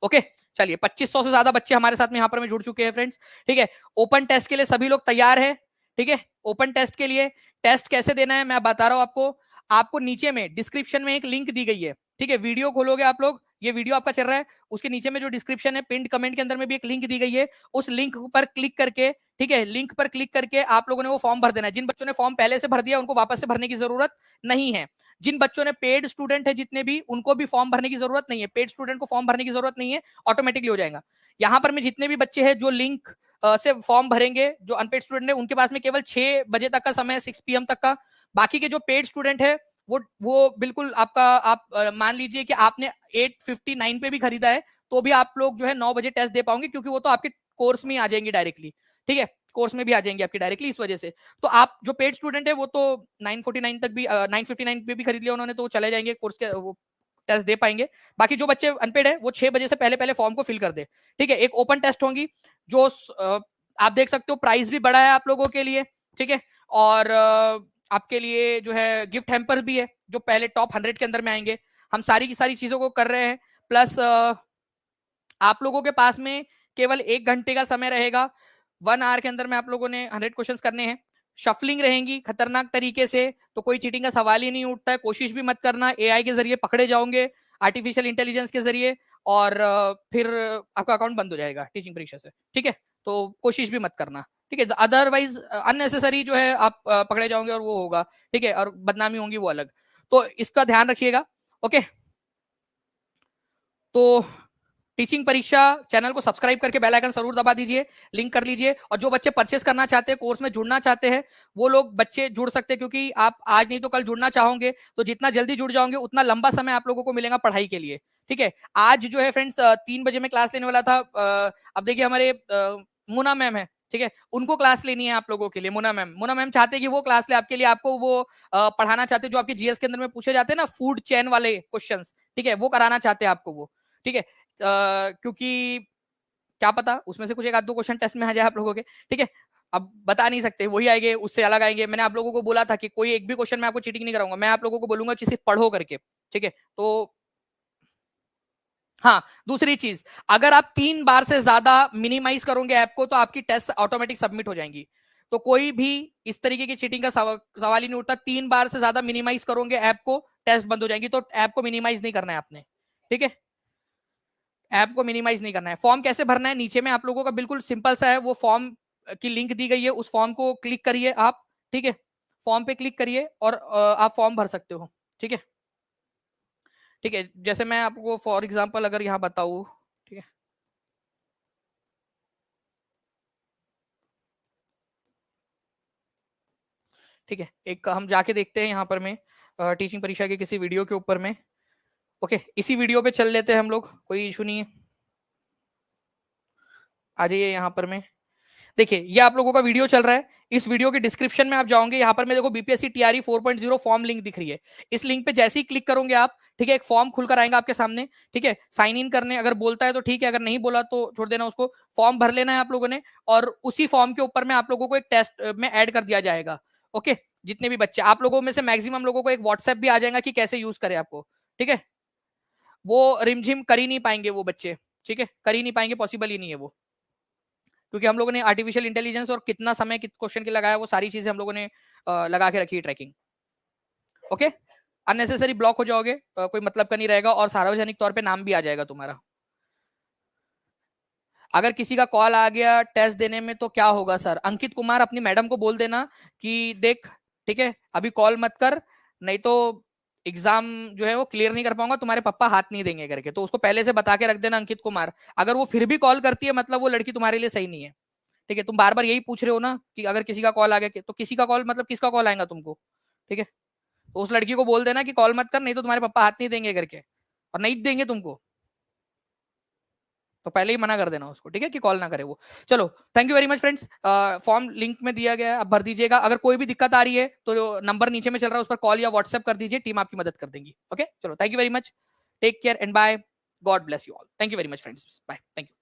ओके चलिए 2500 से ज्यादा बच्चे हमारे साथ में यहाँ पर में जुड़ चुके हैं फ्रेंड्स। ठीक है, ओपन टेस्ट के लिए सभी लोग तैयार है। ठीक है, ओपन टेस्ट के लिए टेस्ट कैसे देना है मैं बता रहा हूं आपको। आपको नीचे में डिस्क्रिप्शन में एक लिंक दी गई है। ठीक है, वीडियो खोलोगे आप लोग, ये वीडियो आपका चल रहा है, उसके नीचे में जो डिस्क्रिप्शन है पिंड कमेंट के अंदर में भी एक लिंक दी गई है। उस लिंक पर क्लिक करके, ठीक है, लिंक पर क्लिक करके आप लोगों ने वो फॉर्म भर देना है। जिन बच्चों ने फॉर्म पहले से भर दिया उनको वापस से भरने की जरूरत नहीं है। जिन बच्चों ने पेड स्टूडेंट है जितने भी, उनको भी फॉर्म भरने की जरूरत नहीं है। पेड स्टूडेंट को फॉर्म भरने की जरूरत नहीं है, ऑटोमेटिकली हो जाएगा। यहाँ पर में जितने भी बच्चे हैं जो लिंक से फॉर्म भरेंगे, जो अनपेड स्टूडेंट है उनके पास में केवल 6 बजे तक का समय है, 6 PM तक का। बाकी के जो पेड स्टूडेंट है वो बिल्कुल आपका, आप मान लीजिए कि आपने 859 पे भी खरीदा है तो भी आप लोग जो है 9 बजे टेस्ट दे पाओगे, क्योंकि वो तो आपके कोर्स में ही आ जाएंगे डायरेक्टली। ठीक है, कोर्स में भी आ जाएंगे आपकी डायरेक्टली, इस वजह से। तो आप जो पेड स्टूडेंट है वो तो 9:49 तक भी 9:59 पे भी खरीद लिया उन्होंने तो वो चले जाएंगे कोर्स के, वो टेस्ट दे पाएंगे। बाकी जो बच्चे अनपेड है वो 6 बजे से पहले पहले फॉर्म को फिल कर दे। ठीक है, एक ओपन टेस्ट होंगी जो आप देख सकते हो प्राइस भी बड़ा है आप लोगों के लिए। ठीक है, और आपके लिए जो है गिफ्ट हैम्पर भी है जो पहले टॉप 100 के अंदर में आएंगे। हम सारी की सारी चीजों को कर रहे हैं। प्लस आप लोगों के पास में केवल 1 घंटे का समय रहेगा। 1 आवर के अंदर में आप लोगों ने 100 क्वेश्चंस करने हैं। शफलिंग रहेंगी खतरनाक तरीके से, तो कोई चीटिंग का सवाल ही नहीं उठता है। कोशिश भी मत करना, एआई के जरिए पकड़े जाओगे, आर्टिफिशियल इंटेलिजेंस के जरिए, और फिर आपका अकाउंट बंद हो जाएगा टीचिंग परीक्षा से। ठीक है, तो कोशिश भी मत करना। ठीक है, अदरवाइज अननेसेसरी जो है आप पकड़े जाओगे और वो होगा। ठीक है, और बदनामी होंगी वो अलग, तो इसका ध्यान रखिएगा। ओके, तो टीचिंग परीक्षा चैनल को सब्सक्राइब करके बेल आइकन जरूर दबा दीजिए, लिंक कर लीजिए। और जो बच्चे परचेस करना चाहते हैं, कोर्स में जुड़ना चाहते हैं, वो लोग बच्चे जुड़ सकते हैं, क्योंकि आप आज नहीं तो कल जुड़ना चाहोगे तो जितना जल्दी जुड़ जाओगे उतना लंबा समय आप लोगों को मिलेगा पढ़ाई के लिए। ठीक है, आज जो है फ्रेंड्स 3 बजे में क्लास लेने वाला था। अब देखिए हमारे मुना मैम है, ठीक है, उनको क्लास लेनी है आप लोगों के लिए। मुना मैम चाहते हैं कि वो क्लास ले आपके लिए, आपको वो पढ़ाना चाहते हैं जो आपके जीएस के अंदर में पूछे जाते हैं ना, फूड चेन वाले क्वेश्चंस। ठीक है, वो कराना चाहते हैं आपको वो। ठीक है, क्योंकि क्या पता उसमें से कुछ एक आध दो क्वेश्चन टेस्ट में आ जाए आप लोगों के। ठीक है, अब बता नहीं सकते वही आएंगे उससे अलग आएंगे। मैंने आप लोगों को बोला था कि कोई एक भी क्वेश्चन में आपको चीटिंग नहीं कराऊंगा, मैं आप लोगों को बोलूंगा कि सिर्फ पढ़ो करके। ठीक है, तो हाँ, दूसरी चीज, अगर आप 3 बार से ज्यादा मिनिमाइज करोगे ऐप को तो आपकी टेस्ट ऑटोमेटिक सबमिट हो जाएंगी। तो कोई भी इस तरीके की चीटिंग का सवाल ही नहीं उठता। 3 बार से ज्यादा मिनिमाइज करोगे ऐप को, टेस्ट बंद हो जाएंगी। तो ऐप को मिनिमाइज नहीं करना है आपने। ठीक है, ऐप को मिनिमाइज नहीं करना है। फॉर्म कैसे भरना है, नीचे में आप लोगों का बिल्कुल सिंपल सा है, वो फॉर्म की लिंक दी गई है, उस फॉर्म को क्लिक करिए आप। ठीक है, फॉर्म पे क्लिक करिए और आप फॉर्म भर सकते हो। ठीक है, ठीक है, जैसे मैं आपको फॉर एग्जांपल अगर यहाँ बताऊँ, ठीक है, ठीक है, एक हम जाके देखते हैं यहाँ पर में टीचिंग परीक्षा के किसी वीडियो के ऊपर में। ओके, इसी वीडियो पे चल लेते हैं हम लोग, कोई इशू नहीं है। आ जाइए यहाँ पर में, देखिए ये आप लोगों का वीडियो चल रहा है। इस वीडियो के डिस्क्रिप्शन में आप जाओगे, यहाँ पर मैं देखो बीपीएससी टीआरई 4.0 फॉर्म लिंक दिख रही है। इस लिंक पे जैसे ही क्लिक करोगे आप, ठीक है, एक फॉर्म खुलकर आएगा आपके सामने। ठीक है, साइन इन करने अगर बोलता है तो ठीक है, अगर नहीं बोला तो छोड़ देना उसको। फॉर्म भर लेना है आप लोगों ने, और उसी फॉर्म के ऊपर में आप लोगों को एक टेस्ट में ऐड कर दिया जाएगा। ओके, जितने भी बच्चे, आप लोगों में से मैक्सिमम लोगों को एक व्हाट्सएप भी आ जाएगा कि कैसे यूज करें आपको। ठीक है, वो रिमझिम कर ही नहीं पाएंगे वो बच्चे। ठीक है, कर ही नहीं पाएंगे, पॉसिबल ही नहीं है वो, क्योंकि हम लोगों ने आर्टिफिशियल इंटेलिजेंस और कितना समय किस क्वेश्चन के लगाया वो सारी चीजें हम लोगों ने लगा के रखी है ट्रैकिंग। ओके, अननेसेसरी ब्लॉक हो जाओगे, कोई मतलब का नहीं रहेगा, और सार्वजनिक तौर पे नाम भी आ जाएगा तुम्हारा। अगर किसी का कॉल आ गया टेस्ट देने में तो क्या होगा सर, अंकित कुमार अपनी मैडम को बोल देना कि देख, ठीक है, अभी कॉल मत कर, नहीं तो एग्जाम जो है वो क्लियर नहीं कर पाऊंगा, तुम्हारे पापा हाथ नहीं देंगे करके। तो उसको पहले से बता के रख देना अंकित कुमार। अगर वो फिर भी कॉल करती है मतलब वो लड़की तुम्हारे लिए सही नहीं है। ठीक है, तुम बार बार यही पूछ रहे हो ना कि अगर किसी का कॉल आ गया तो किसी का कॉल मतलब किसका कॉल आएगा तुमको। ठीक है, तो उस लड़की को बोल देना कि कॉल मत कर, नहीं तो तुम्हारे पापा हाथ नहीं देंगे करके, और नहीं देंगे तुमको, तो पहले ही मना कर देना उसको। ठीक है, कि कॉल ना करे वो। चलो, thank you very much friends. Form link में दिया गया है, अब भर दीजिएगा। अगर कोई भी दिक्कत आ रही है तो नंबर नीचे में चल रहा है उस पर कॉल या व्हाट्सएप कर दीजिए, टीम आपकी मदद कर देंगी। ओके, चलो, thank you very much, take care and bye, God bless you all. Thank you very much friends, bye, thank you.